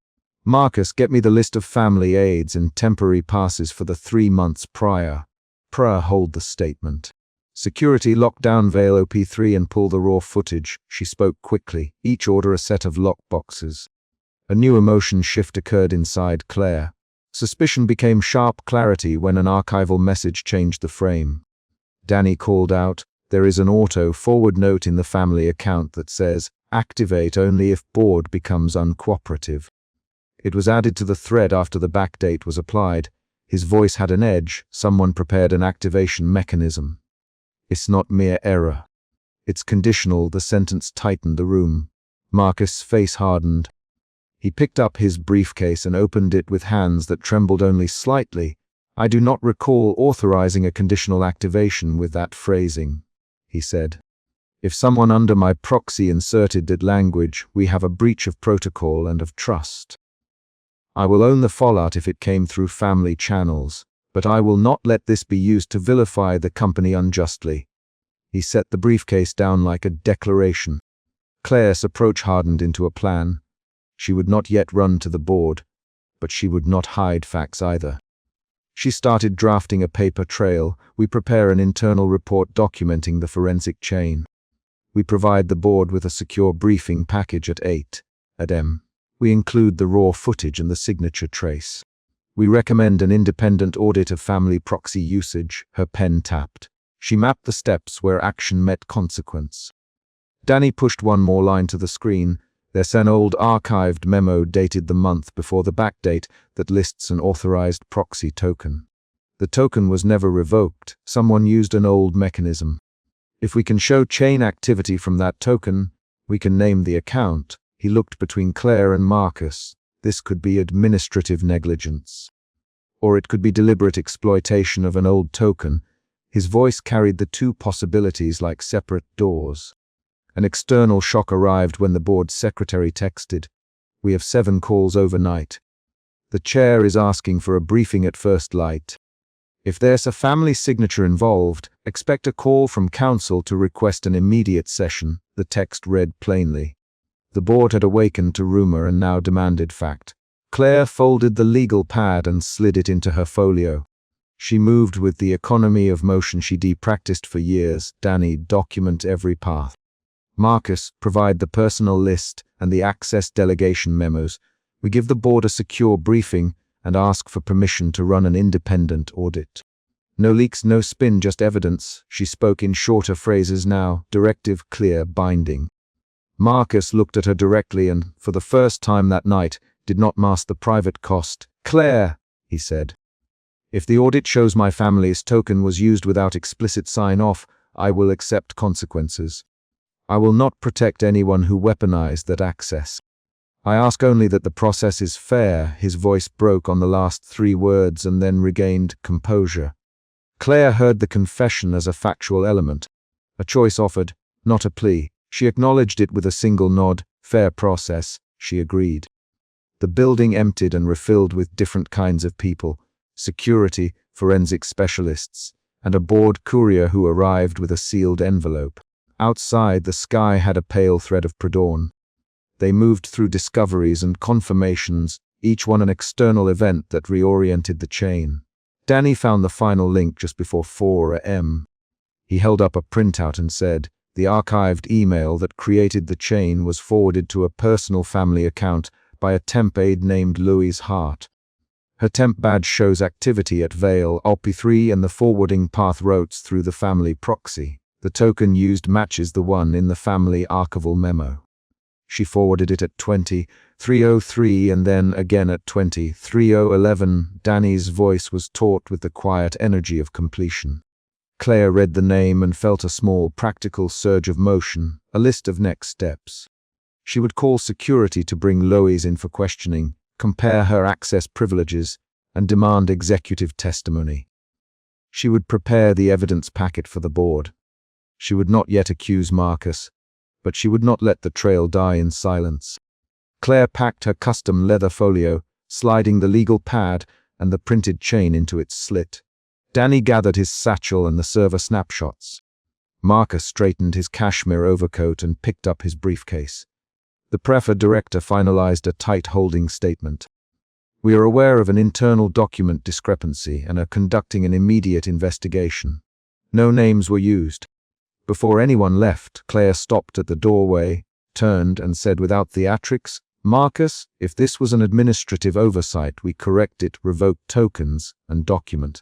Speaker 1: Marcus, get me the list of family aids and temporary passes for the 3 months prior. Hold the statement. Security, lock down Veil OP3 and pull the raw footage. She spoke quickly. Each order a set of lock boxes. A new emotion shift occurred inside Claire. Suspicion became sharp clarity when an archival message changed the frame. Danny called out, "There is an auto-forward note in the family account that says, activate only if board becomes uncooperative." It was added to the thread after the backdate was applied. His voice had an edge. Someone prepared an activation mechanism. It's not mere error. It's conditional. The sentence tightened the room. Marcus' face hardened. He picked up his briefcase and opened it with hands that trembled only slightly. "I do not recall authorizing a conditional activation with that phrasing," he said. "If someone under my proxy inserted that language, we have a breach of protocol and of trust. I will own the fallout if it came through family channels, but I will not let this be used to vilify the company unjustly." He set the briefcase down like a declaration. Claire's approach hardened into a plan. She would not yet run to the board, but she would not hide facts either. She started drafting a paper trail. "We prepare an internal report documenting the forensic chain. We provide the board with a secure briefing package at 8 a.m. We include the raw footage and the signature trace. We recommend an independent audit of family proxy usage." Her pen tapped. She mapped the steps where action met consequence. Danny pushed one more line to the screen. There's an old archived memo dated the month before the backdate that lists an authorized proxy token. The token was never revoked. Someone used an old mechanism. If we can show chain activity from that token, we can name the account. He looked between Claire and Marcus. This could be administrative negligence. Or it could be deliberate exploitation of an old token. His voice carried the two possibilities like separate doors. An external shock arrived when the board secretary texted, "We have 7 calls overnight. The chair is asking for a briefing at first light. If there's a family signature involved, expect a call from counsel to request an immediate session." The text read plainly. The board had awakened to rumor and now demanded fact. Claire folded the legal pad and slid it into her folio. She moved with the economy of motion she practiced for years. "Danny, document every path. Marcus, provide the personal list and the access delegation memos. We give the board a secure briefing and ask for permission to run an independent audit. No leaks, no spin, just evidence." She spoke in shorter phrases now. Directive, clear, binding. Marcus looked at her directly and, for the first time that night, did not mask the private cost. "Claire," he said, "if the audit shows my family's token was used without explicit sign-off, I will accept consequences. I will not protect anyone who weaponized that access. I ask only that the process is fair." His voice broke on the last 3 words and then regained composure. Claire heard the confession as a factual element, a choice offered, not a plea. She acknowledged it with a single nod. "Fair process," she agreed. The building emptied and refilled with different kinds of people, security, forensic specialists, and a board courier who arrived with a sealed envelope. Outside, the sky had a pale thread of pre-dawn. They moved through discoveries and confirmations, each one an external event that reoriented the chain. Danny found the final link just before 4 a.m. He held up a printout and said, "The archived email that created the chain was forwarded to a personal family account by a temp aide named Louise Hart. Her temp badge shows activity at Veil OP3 and the forwarding path routes through the family proxy. The token used matches the one in the family archival memo. She forwarded it at 23:03 and then again at 23:11. Danny's voice was taut with the quiet energy of completion. Claire read the name and felt a small practical surge of motion, a list of next steps. She would call security to bring Lois in for questioning, compare her access privileges, and demand executive testimony. She would prepare the evidence packet for the board. She would not yet accuse Marcus, but she would not let the trail die in silence. Claire packed her custom leather folio, sliding the legal pad and the printed chain into its slit. Danny gathered his satchel and the server snapshots. Marcus straightened his cashmere overcoat and picked up his briefcase. The PREFA director finalized a tight holding statement. We are aware of an internal document discrepancy and are conducting an immediate investigation. No names were used. Before anyone left, Claire stopped at the doorway, turned and said without theatrics, "Marcus, if this was an administrative oversight, we correct it, revoke tokens, and document.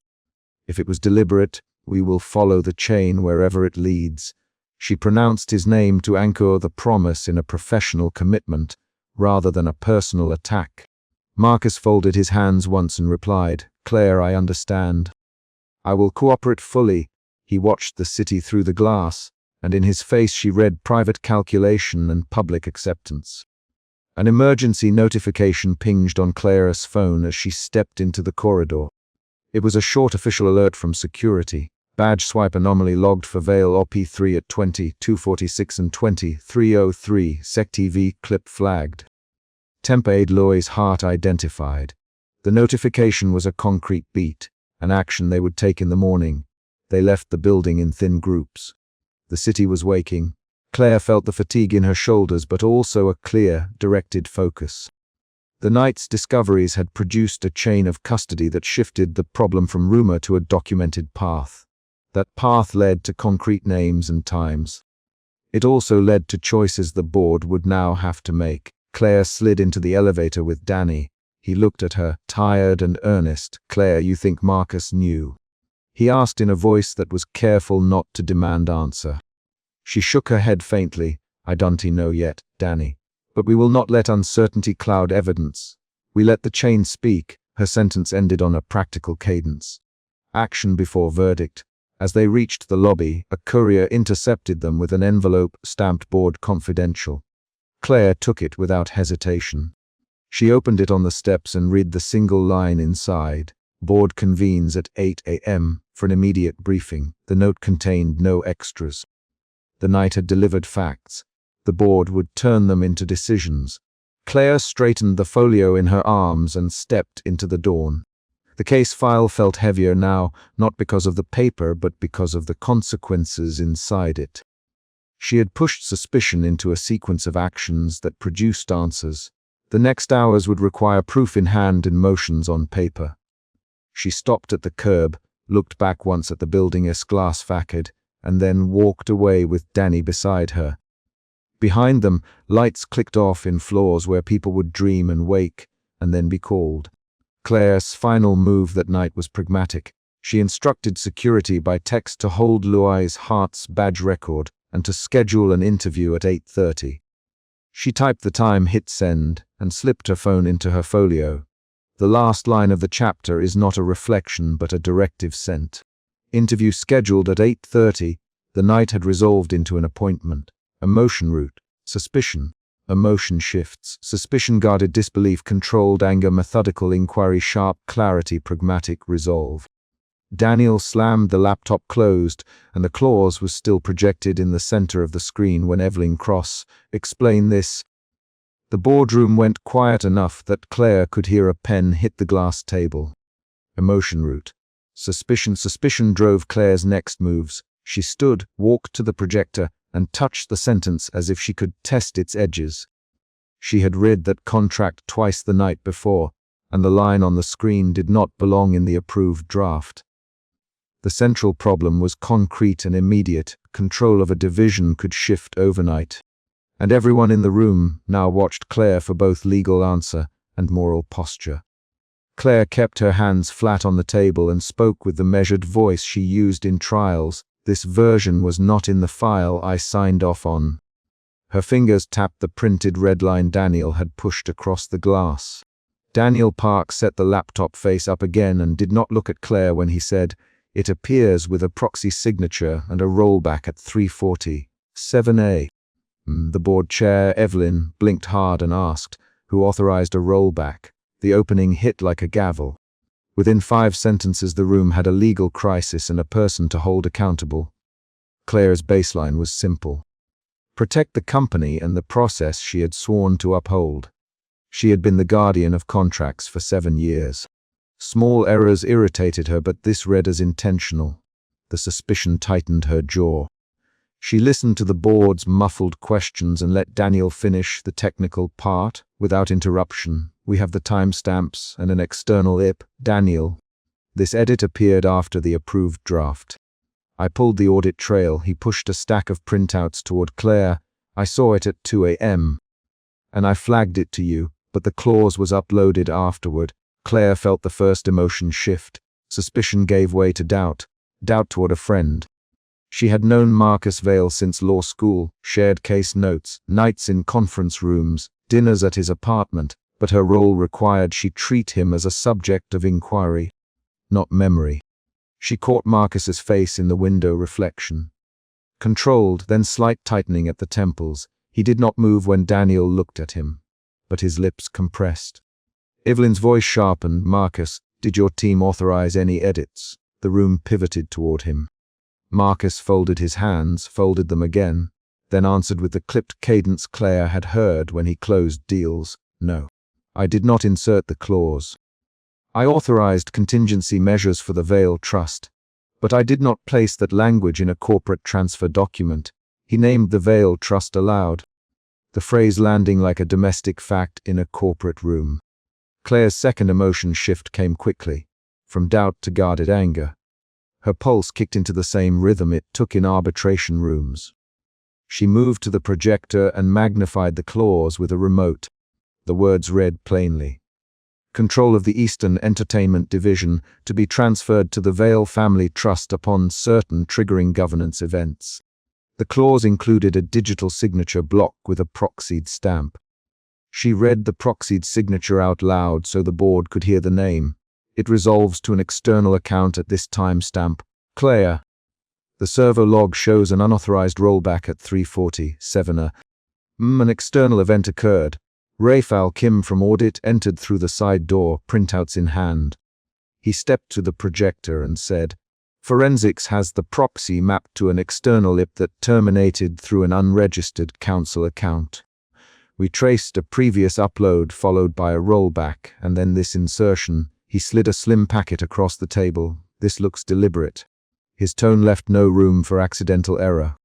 Speaker 1: If it was deliberate, we will follow the chain wherever it leads." She pronounced his name to anchor the promise in a professional commitment, rather than a personal attack. Marcus folded his hands once and replied, "Claire, I understand. I will cooperate fully." He watched the city through the glass, and in his face she read private calculation and public acceptance. An emergency notification pinged on Claire's phone as she stepped into the corridor. It was a short official alert from security. Badge swipe anomaly logged for Vale OP3 at 20:246 and 20:303. SecTV clip flagged. Temper aid Loy's heart identified. The notification was a concrete beat, an action they would take in the morning. They left the building in thin groups. The city was waking. Claire felt the fatigue in her shoulders, but also a clear, directed focus. The night's discoveries had produced a chain of custody that shifted the problem from rumor to a documented path. That path led to concrete names and times. It also led to choices the board would now have to make. Claire slid into the elevator with Danny. He looked at her, tired and earnest. "Claire, you think Marcus knew?" he asked in a voice that was careful not to demand answer. She shook her head faintly. "I don't know yet, Danny. But we will not let uncertainty cloud evidence. We let the chain speak." Her sentence ended on a practical cadence. Action before verdict. As they reached the lobby, a courier intercepted them with an envelope stamped "Board Confidential." Claire took it without hesitation. She opened it on the steps and read the single line inside. "Board convenes at 8 a.m. for an immediate briefing." The note contained no extras. The night had delivered facts. The board would turn them into decisions. Claire straightened the folio in her arms and stepped into the dawn. The case file felt heavier now, not because of the paper, but because of the consequences inside it. She had pushed suspicion into a sequence of actions that produced answers. The next hours would require proof in hand and motions on paper. She stopped at the curb, looked back once at the building's glass facade, and then walked away with Danny beside her. Behind them, lights clicked off in floors where people would dream and wake, and then be called. Claire's final move that night was pragmatic. She instructed security by text to hold Loy's Heart's badge record and to schedule an interview at 8:30. She typed the time, hit send, and slipped her phone into her folio. The last line of the chapter is not a reflection but a directive sent. Interview scheduled at 8:30. The night had resolved into an appointment. Emotion route. Suspicion. Emotion shifts. Suspicion guarded disbelief, controlled anger, methodical inquiry, sharp clarity, pragmatic resolve. Daniel slammed the laptop closed, and the clause was still projected in the center of the screen when Evelyn Cross explained this. The boardroom went quiet enough that Claire could hear a pen hit the glass table. Emotion route. Suspicion. Suspicion drove Claire's next moves. She stood, walked to the projector, and touched the sentence as if she could test its edges. She had read that contract twice the night before, and the line on the screen did not belong in the approved draft. The central problem was concrete and immediate. Control of a division could shift overnight. And everyone in the room now watched Claire for both legal answer and moral posture. Claire kept her hands flat on the table and spoke with the measured voice she used in trials. "This version was not in the file I signed off on." Her fingers tapped the printed red line Daniel had pushed across the glass. Daniel Park set the laptop face up again and did not look at Claire when he said, "It appears with a proxy signature and a rollback at 3:40. 7A. The board chair, Evelyn, blinked hard and asked, "Who authorized a rollback?" The opening hit like a gavel. Within 5 sentences the room had a legal crisis and a person to hold accountable. Claire's baseline was simple. Protect the company and the process she had sworn to uphold. She had been the guardian of contracts for 7 years. Small errors irritated her, but this read as intentional. The suspicion tightened her jaw. She listened to the board's muffled questions and let Daniel finish the technical part without interruption. We have the timestamps and an external IP. Daniel. This edit appeared after the approved draft. I pulled the audit trail. He pushed a stack of printouts toward Claire. I saw it at 2 a.m. and I flagged it to you, but the clause was uploaded afterward. Claire felt the first emotion shift. Suspicion gave way to doubt. Doubt toward a friend. She had known Marcus Vale since law school, shared case notes, nights in conference rooms, dinners at his apartment, but her role required she treat him as a subject of inquiry, not memory. She caught Marcus's face in the window reflection. Controlled, then slight tightening at the temples. He did not move when Daniel looked at him, but his lips compressed. Evelyn's voice sharpened. Marcus, did your team authorize any edits? The room pivoted toward him. Marcus folded his hands, folded them again, then answered with the clipped cadence Claire had heard when he closed deals. No. I did not insert the clause. I authorized contingency measures for the Vale Trust, but I did not place that language in a corporate transfer document. He named the Vale Trust aloud, the phrase landing like a domestic fact in a corporate room. Claire's second emotion shift came quickly, from doubt to guarded anger. Her pulse kicked into the same rhythm it took in arbitration rooms. She moved to the projector and magnified the clause with a remote. The words read plainly. Control of the Eastern Entertainment Division to be transferred to the Vale Family Trust upon certain triggering governance events. The clause included a digital signature block with a proxied stamp. She read the proxied signature out loud so the board could hear the name. It resolves to an external account at this timestamp. Claire. The server log shows an unauthorized rollback at 3:47 An external event occurred. Rafael Kim from audit entered through the side door, printouts in hand. He stepped to the projector and said, Forensics has the proxy mapped to an external IP that terminated through an unregistered council account. We traced a previous upload followed by a rollback and then this insertion. He slid a slim packet across the table. This looks deliberate. His tone left no room for accidental error.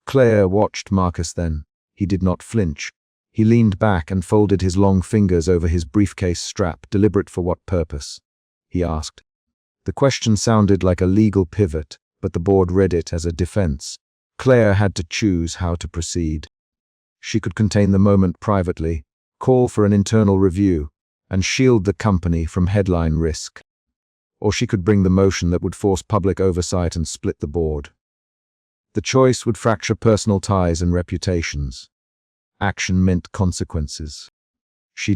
Speaker 1: Claire watched Marcus then. He did not flinch. He leaned back and folded his long fingers over his briefcase strap. Deliberate for what purpose? He asked. The question sounded like a legal pivot, but the board read it as a defense. Claire had to choose how to proceed. She could contain the moment privately, call for an internal review, and shield the company from headline risk. Or she could bring the motion that would force public oversight and split the board. The choice would fracture personal ties and reputations. Action meant consequences.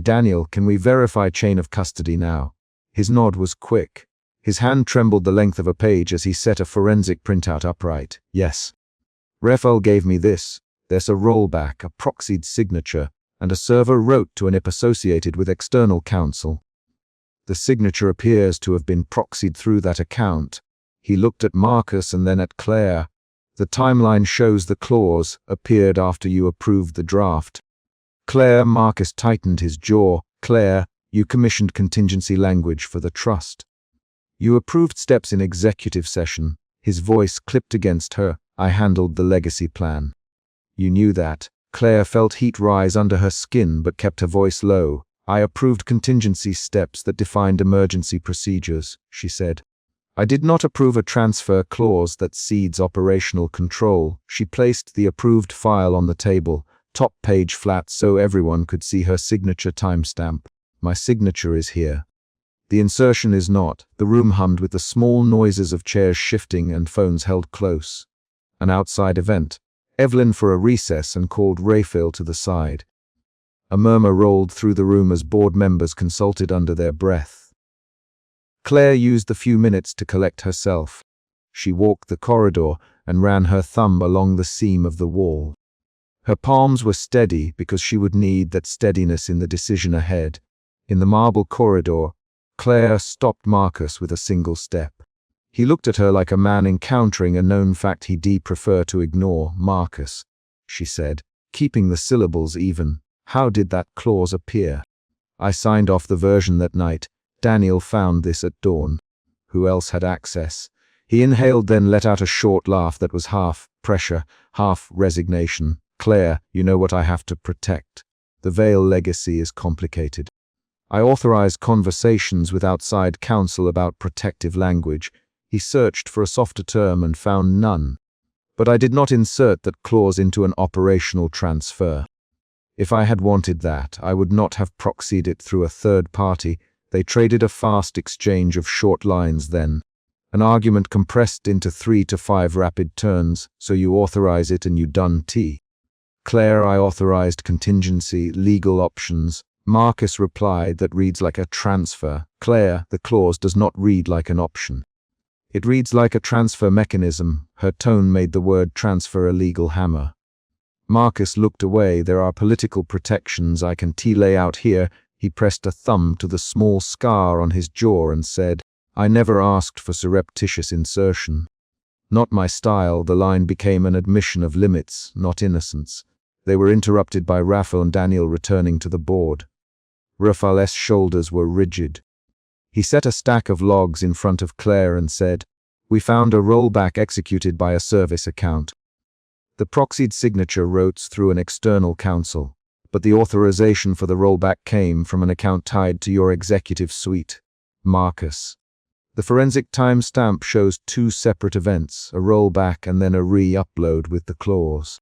Speaker 1: Daniel, can we verify chain of custody now? His nod was quick. His hand trembled the length of a page as he set a forensic printout upright. Yes. Rafael gave me this. There's a rollback, a proxied signature, and a server wrote to an IP associated with external counsel. The signature appears to have been proxied through that account. He looked at Marcus and then at Claire. The timeline shows the clause appeared after you approved the draft. Claire. Marcus tightened his jaw. Claire, you commissioned contingency language for the trust. You approved steps in executive session. His voice clipped against her. I handled the legacy plan. You knew that. Claire felt heat rise under her skin but kept her voice low. I approved contingency steps that defined emergency procedures, she said. I did not approve a transfer clause that cedes operational control. She placed the approved file on the table, top page flat so everyone could see her signature timestamp. My signature is here. The insertion is not. The room hummed with the small noises of chairs shifting and phones held close. An outside event. Evelyn for a recess and called Rafael to the side. A murmur rolled through the room as board members consulted under their breath. Claire used the few minutes to collect herself. She walked the corridor and ran her thumb along the seam of the wall. Her palms were steady because she would need that steadiness in the decision ahead. In the marble corridor, Claire stopped Marcus with a single step. He looked at her like a man encountering a known fact he'd prefer to ignore. Marcus, she said, keeping the syllables even. How did that clause appear? I signed off the version that night. Daniel found this at dawn. Who else had access? He inhaled, then let out a short laugh that was half pressure, half resignation. Claire, you know what I have to protect. The Vale legacy is complicated. I authorized conversations with outside counsel about protective language. He searched for a softer term and found none. But I did not insert that clause into an operational transfer. If I had wanted that, I would not have proxied it through a third party. They traded a fast exchange of short lines then. An argument compressed into 3 to 5 rapid turns, so you authorize it and you done T. Claire, I authorized contingency, legal options. Marcus replied, that reads like a transfer. Claire, the clause does not read like an option. It reads like a transfer mechanism. Her tone made the word transfer a legal hammer. Marcus looked away. There are political protections I can lay out here. He pressed a thumb to the small scar on his jaw and said, I never asked for surreptitious insertion. Not my style. The line became an admission of limits, not innocence. They were interrupted by Raphael and Daniel returning to the board. Raphael's shoulders were rigid. He set a stack of logs in front of Claire and said, We found a rollback executed by a service account. The proxied signature wrote through an external counsel, but the authorization for the rollback came from an account tied to your executive suite, Marcus. The forensic timestamp shows 2 separate events, a rollback and then a re-upload with the clause.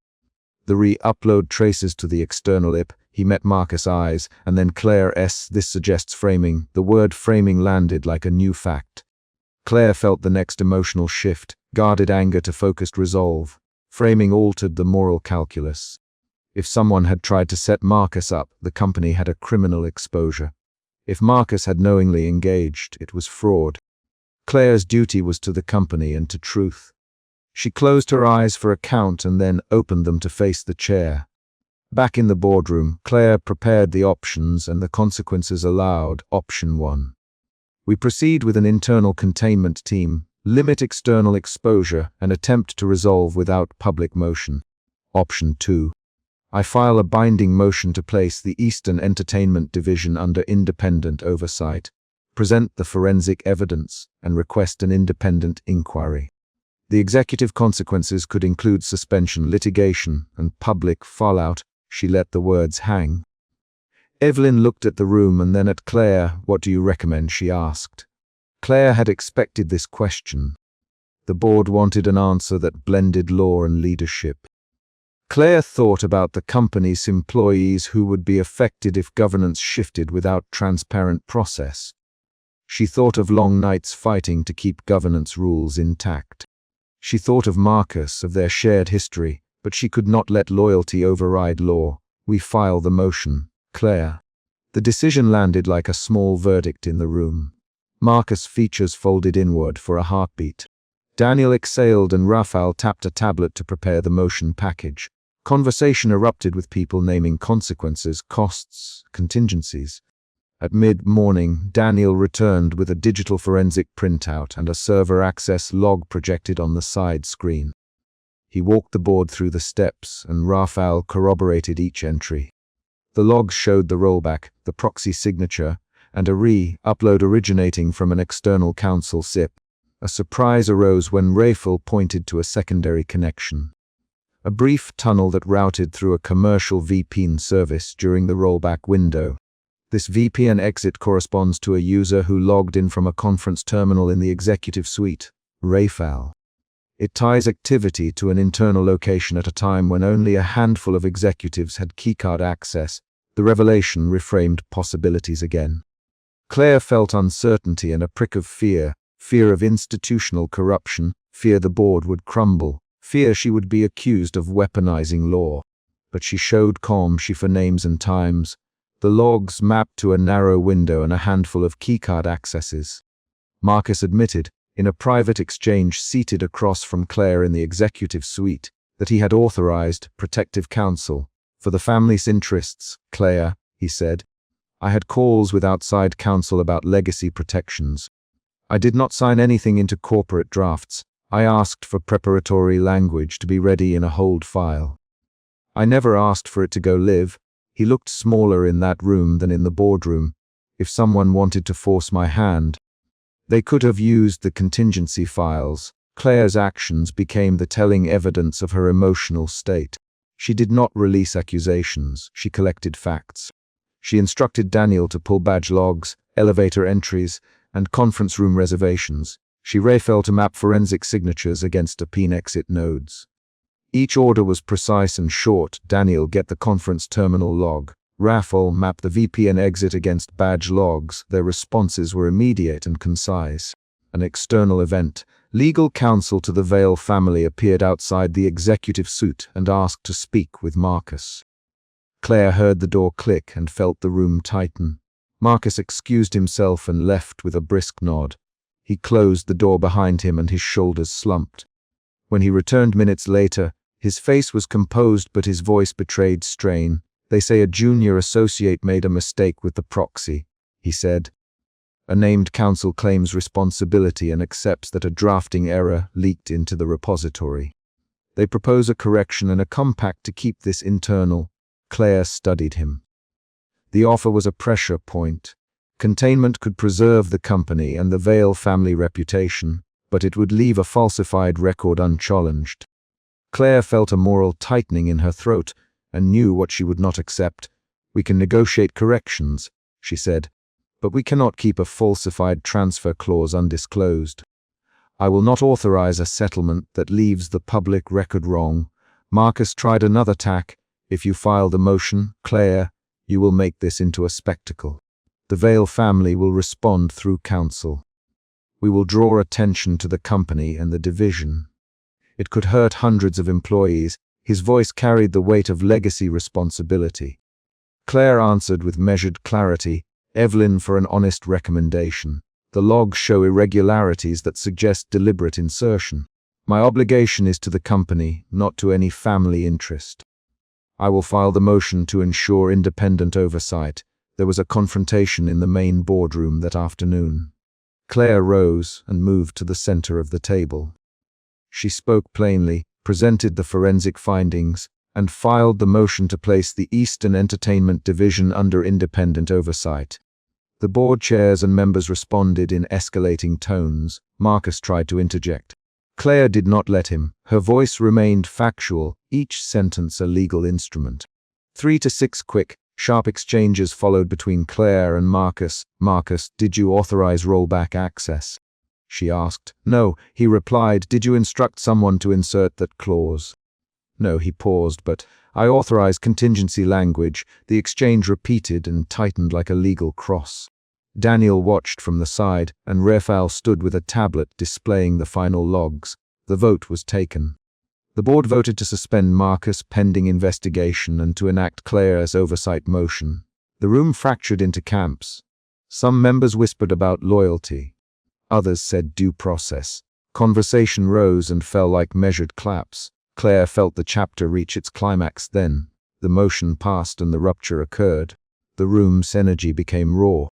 Speaker 1: The re-upload traces to the external IP. He met Marcus' eyes, and then Claire's. This suggests framing. The word framing landed like a new fact. Claire felt the next emotional shift, guarded anger to focused resolve. Framing altered the moral calculus. If someone had tried to set Marcus up, the company had a criminal exposure. If Marcus had knowingly engaged, it was fraud. Claire's duty was to the company and to truth. She closed her eyes for a count and then opened them to face the chair. Back in the boardroom, Claire prepared the options and the consequences aloud. Option 1. We proceed with an internal containment team, limit external exposure, and attempt to resolve without public motion. Option 2. I file a binding motion to place the Eastern Entertainment Division under independent oversight, present the forensic evidence, and request an independent inquiry. The executive consequences could include suspension, litigation, and public fallout. She let the words hang. Evelyn looked at the room and then at Claire. What do you recommend? She asked. Claire had expected this question. The board wanted an answer that blended law and leadership. Claire thought about the company's employees who would be affected if governance shifted without transparent process. She thought of long nights fighting to keep governance rules intact. She thought of Marcus, of their shared history, but she could not let loyalty override law. We file the motion. Claire. The decision landed like a small verdict in the room. Marcus' features folded inward for a heartbeat. Daniel exhaled and Raphael tapped a tablet to prepare the motion package. Conversation erupted with people naming consequences, costs, contingencies. At mid-morning, Daniel returned with a digital forensic printout and a server access log projected on the side screen. He walked the board through the steps, and Raphael corroborated each entry. The logs showed the rollback, the proxy signature, and a re-upload originating from an external counsel SIP. A surprise arose when Raphael pointed to a secondary connection. A brief tunnel that routed through a commercial VPN service during the rollback window. This VPN exit corresponds to a user who logged in from a conference terminal in the executive suite, Raphael. It ties activity to an internal location at a time when only a handful of executives had keycard access. The revelation reframed possibilities again. Claire felt uncertainty and a prick of fear, fear of institutional corruption, fear the board would crumble, fear she would be accused of weaponizing law. But she showed calm. She for names and times. The logs mapped to a narrow window and a handful of keycard accesses. Marcus admitted, in a private exchange seated across from Claire in the executive suite, that he had authorized protective counsel. For the family's interests, Claire, he said. I had calls with outside counsel about legacy protections. I did not sign anything into corporate drafts. I asked for preparatory language to be ready in a hold file. I never asked for it to go live. He looked smaller in that room than in the boardroom. If someone wanted to force my hand, they could have used the contingency files. Claire's actions became the telling evidence of her emotional state. She did not release accusations, she collected facts. She instructed Daniel to pull badge logs, elevator entries, and conference room reservations. She Raphael to map forensic signatures against APIN exit nodes. Each order was precise and short. Daniel, get the conference terminal log. Raphael, map the VPN exit against badge logs. Their responses were immediate and concise. An external event. Legal counsel to the Vale family appeared outside the executive suite and asked to speak with Marcus. Claire heard the door click and felt the room tighten. Marcus excused himself and left with a brisk nod. He closed the door behind him and his shoulders slumped. When he returned minutes later, his face was composed but his voice betrayed strain. They say a junior associate made a mistake with the proxy, he said. A named counsel claims responsibility and accepts that a drafting error leaked into the repository. They propose a correction and a compact to keep this internal. Claire studied him. The offer was a pressure point. Containment could preserve the company and the Vale family reputation, but it would leave a falsified record unchallenged. Claire felt a moral tightening in her throat and knew what she would not accept. We can negotiate corrections, she said, but we cannot keep a falsified transfer clause undisclosed. I will not authorize a settlement that leaves the public record wrong. Marcus tried another tack. If you file the motion, Claire, you will make this into a spectacle. The Vale family will respond through counsel. We will draw attention to the company and the division. It could hurt hundreds of employees. His voice carried the weight of legacy responsibility. Claire answered with measured clarity, Evelyn, for an honest recommendation. The logs show irregularities that suggest deliberate insertion. My obligation is to the company, not to any family interest. I will file the motion to ensure independent oversight. There was a confrontation in the main boardroom that afternoon. Claire rose and moved to the center of the table. She spoke plainly, presented the forensic findings, and filed the motion to place the Eastern Entertainment Division under independent oversight. The board chairs and members responded in escalating tones. Marcus tried to interject. Claire did not let him. Her voice remained factual, each sentence a legal instrument. 3 to 6 quick, sharp exchanges followed between Claire and Marcus. Marcus, did you authorize rollback access? She asked. No, he replied. Did you instruct someone to insert that clause? No, he paused, but I authorized contingency language. The exchange repeated and tightened like a legal cross. Daniel watched from the side, and Raphael stood with a tablet displaying the final logs. The vote was taken. The board voted to suspend Marcus pending investigation and to enact Claire's oversight motion. The room fractured into camps. Some members whispered about loyalty. Others said due process. Conversation rose and fell like measured claps. Claire felt the chapter reach its climax then. The motion passed and the rupture occurred. The room's energy became raw.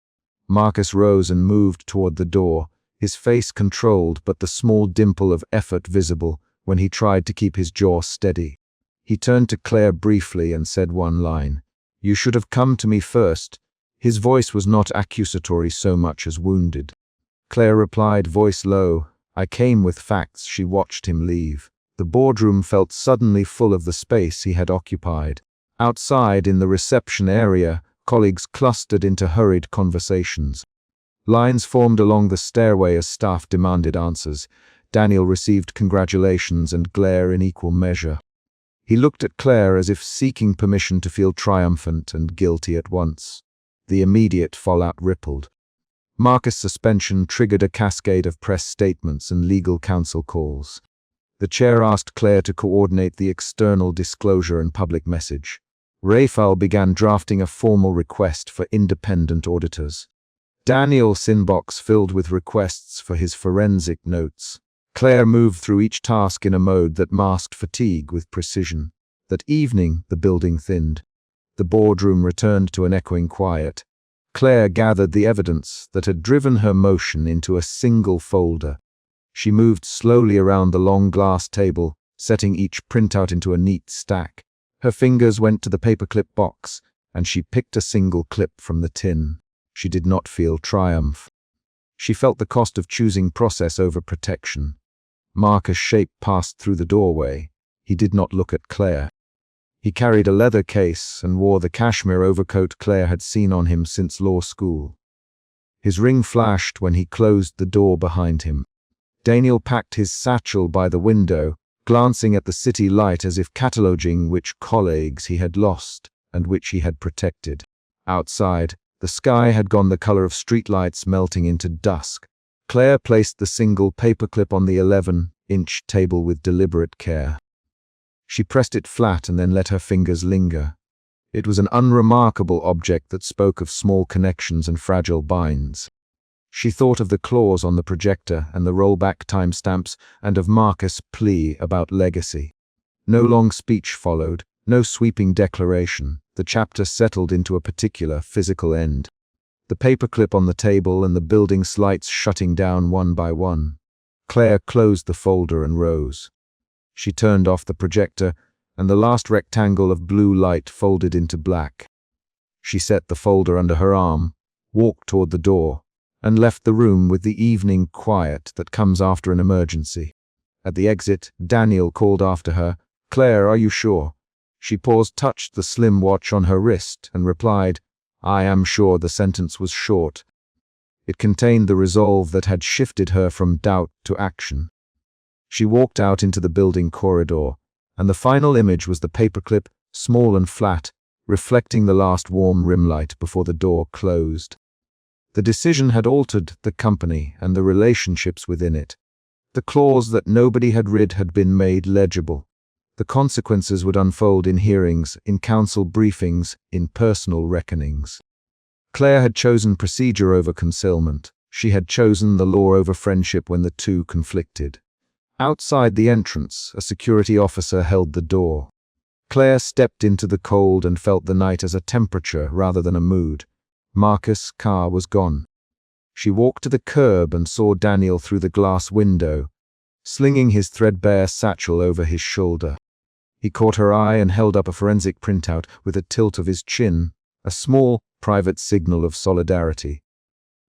Speaker 1: Marcus rose and moved toward the door, his face controlled but the small dimple of effort visible when he tried to keep his jaw steady. He turned to Claire briefly and said one line. You should have come to me first. His voice was not accusatory so much as wounded. Claire replied, voice low. I came with facts. She watched him leave. The boardroom felt suddenly full of the space he had occupied. Outside, in the reception area, colleagues clustered into hurried conversations. Lines formed along the stairway as staff demanded answers. Daniel received congratulations and glare in equal measure. He looked at Claire as if seeking permission to feel triumphant and guilty at once. The immediate fallout rippled. Marcus' suspension triggered a cascade of press statements and legal counsel calls. The chair asked Claire to coordinate the external disclosure and public message. Raphael began drafting a formal request for independent auditors. Daniel's inbox filled with requests for his forensic notes. Claire moved through each task in a mode that masked fatigue with precision. That evening, the building thinned. The boardroom returned to an echoing quiet. Claire gathered the evidence that had driven her motion into a single folder. She moved slowly around the long glass table, setting each printout into a neat stack. Her fingers went to the paperclip box, and she picked a single clip from the tin. She did not feel triumph. She felt the cost of choosing process over protection. Marcus' shape passed through the doorway. He did not look at Claire. He carried a leather case and wore the cashmere overcoat Claire had seen on him since law school. His ring flashed when he closed the door behind him. Daniel packed his satchel by the window, glancing at the city light as if cataloging which colleagues he had lost and which he had protected. Outside, the sky had gone the color of streetlights melting into dusk. Claire placed the single paperclip on the 11-inch table with deliberate care. She pressed it flat and then let her fingers linger. It was an unremarkable object that spoke of small connections and fragile binds. She thought of the claws on the projector and the rollback timestamps and of Marcus' plea about legacy. No long speech followed, no sweeping declaration. The chapter settled into a particular physical end. The paperclip on the table and the building's lights shutting down one by one. Claire closed the folder and rose. She turned off the projector, and the last rectangle of blue light folded into black. She set the folder under her arm, walked toward the door, and left the room with the evening quiet that comes after an emergency. At the exit, Daniel called after her, "Claire, are you sure?" She paused, touched the slim watch on her wrist, and replied, "I am sure." The sentence was short. It contained the resolve that had shifted her from doubt to action. She walked out into the building corridor, and the final image was the paperclip, small and flat, reflecting the last warm rim light before the door closed. The decision had altered the company and the relationships within it. The clause that nobody had read had been made legible. The consequences would unfold in hearings, in council briefings, in personal reckonings. Claire had chosen procedure over concealment. She had chosen the law over friendship when the two conflicted. Outside the entrance, a security officer held the door. Claire stepped into the cold and felt the night as a temperature rather than a mood. Marcus' car was gone. She walked to the curb and saw Daniel through the glass window, slinging his threadbare satchel over his shoulder. He caught her eye and held up a forensic printout with a tilt of his chin, a small, private signal of solidarity.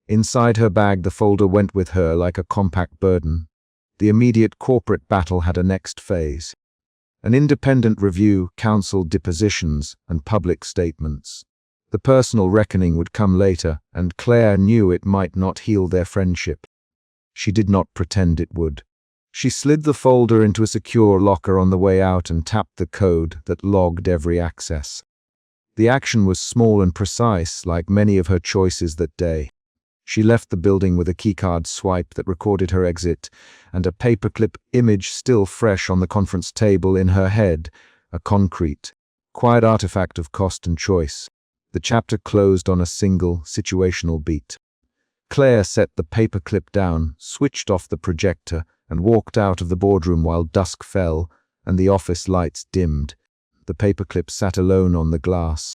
Speaker 1: Inside her bag, the folder went with her like a compact burden. The immediate corporate battle had a next phase. An independent review, council depositions, and public statements. The personal reckoning would come later, and Claire knew it might not heal their friendship. She did not pretend it would. She slid the folder into a secure locker on the way out and tapped the code that logged every access. The action was small and precise, like many of her choices that day. She left the building with a keycard swipe that recorded her exit, and a paperclip image still fresh on the conference table in her head, a concrete, quiet artifact of cost and choice. The chapter closed on a single, situational beat. Claire set the paperclip down, switched off the projector, and walked out of the boardroom while dusk fell and the office lights dimmed. The paperclip sat alone on the glass.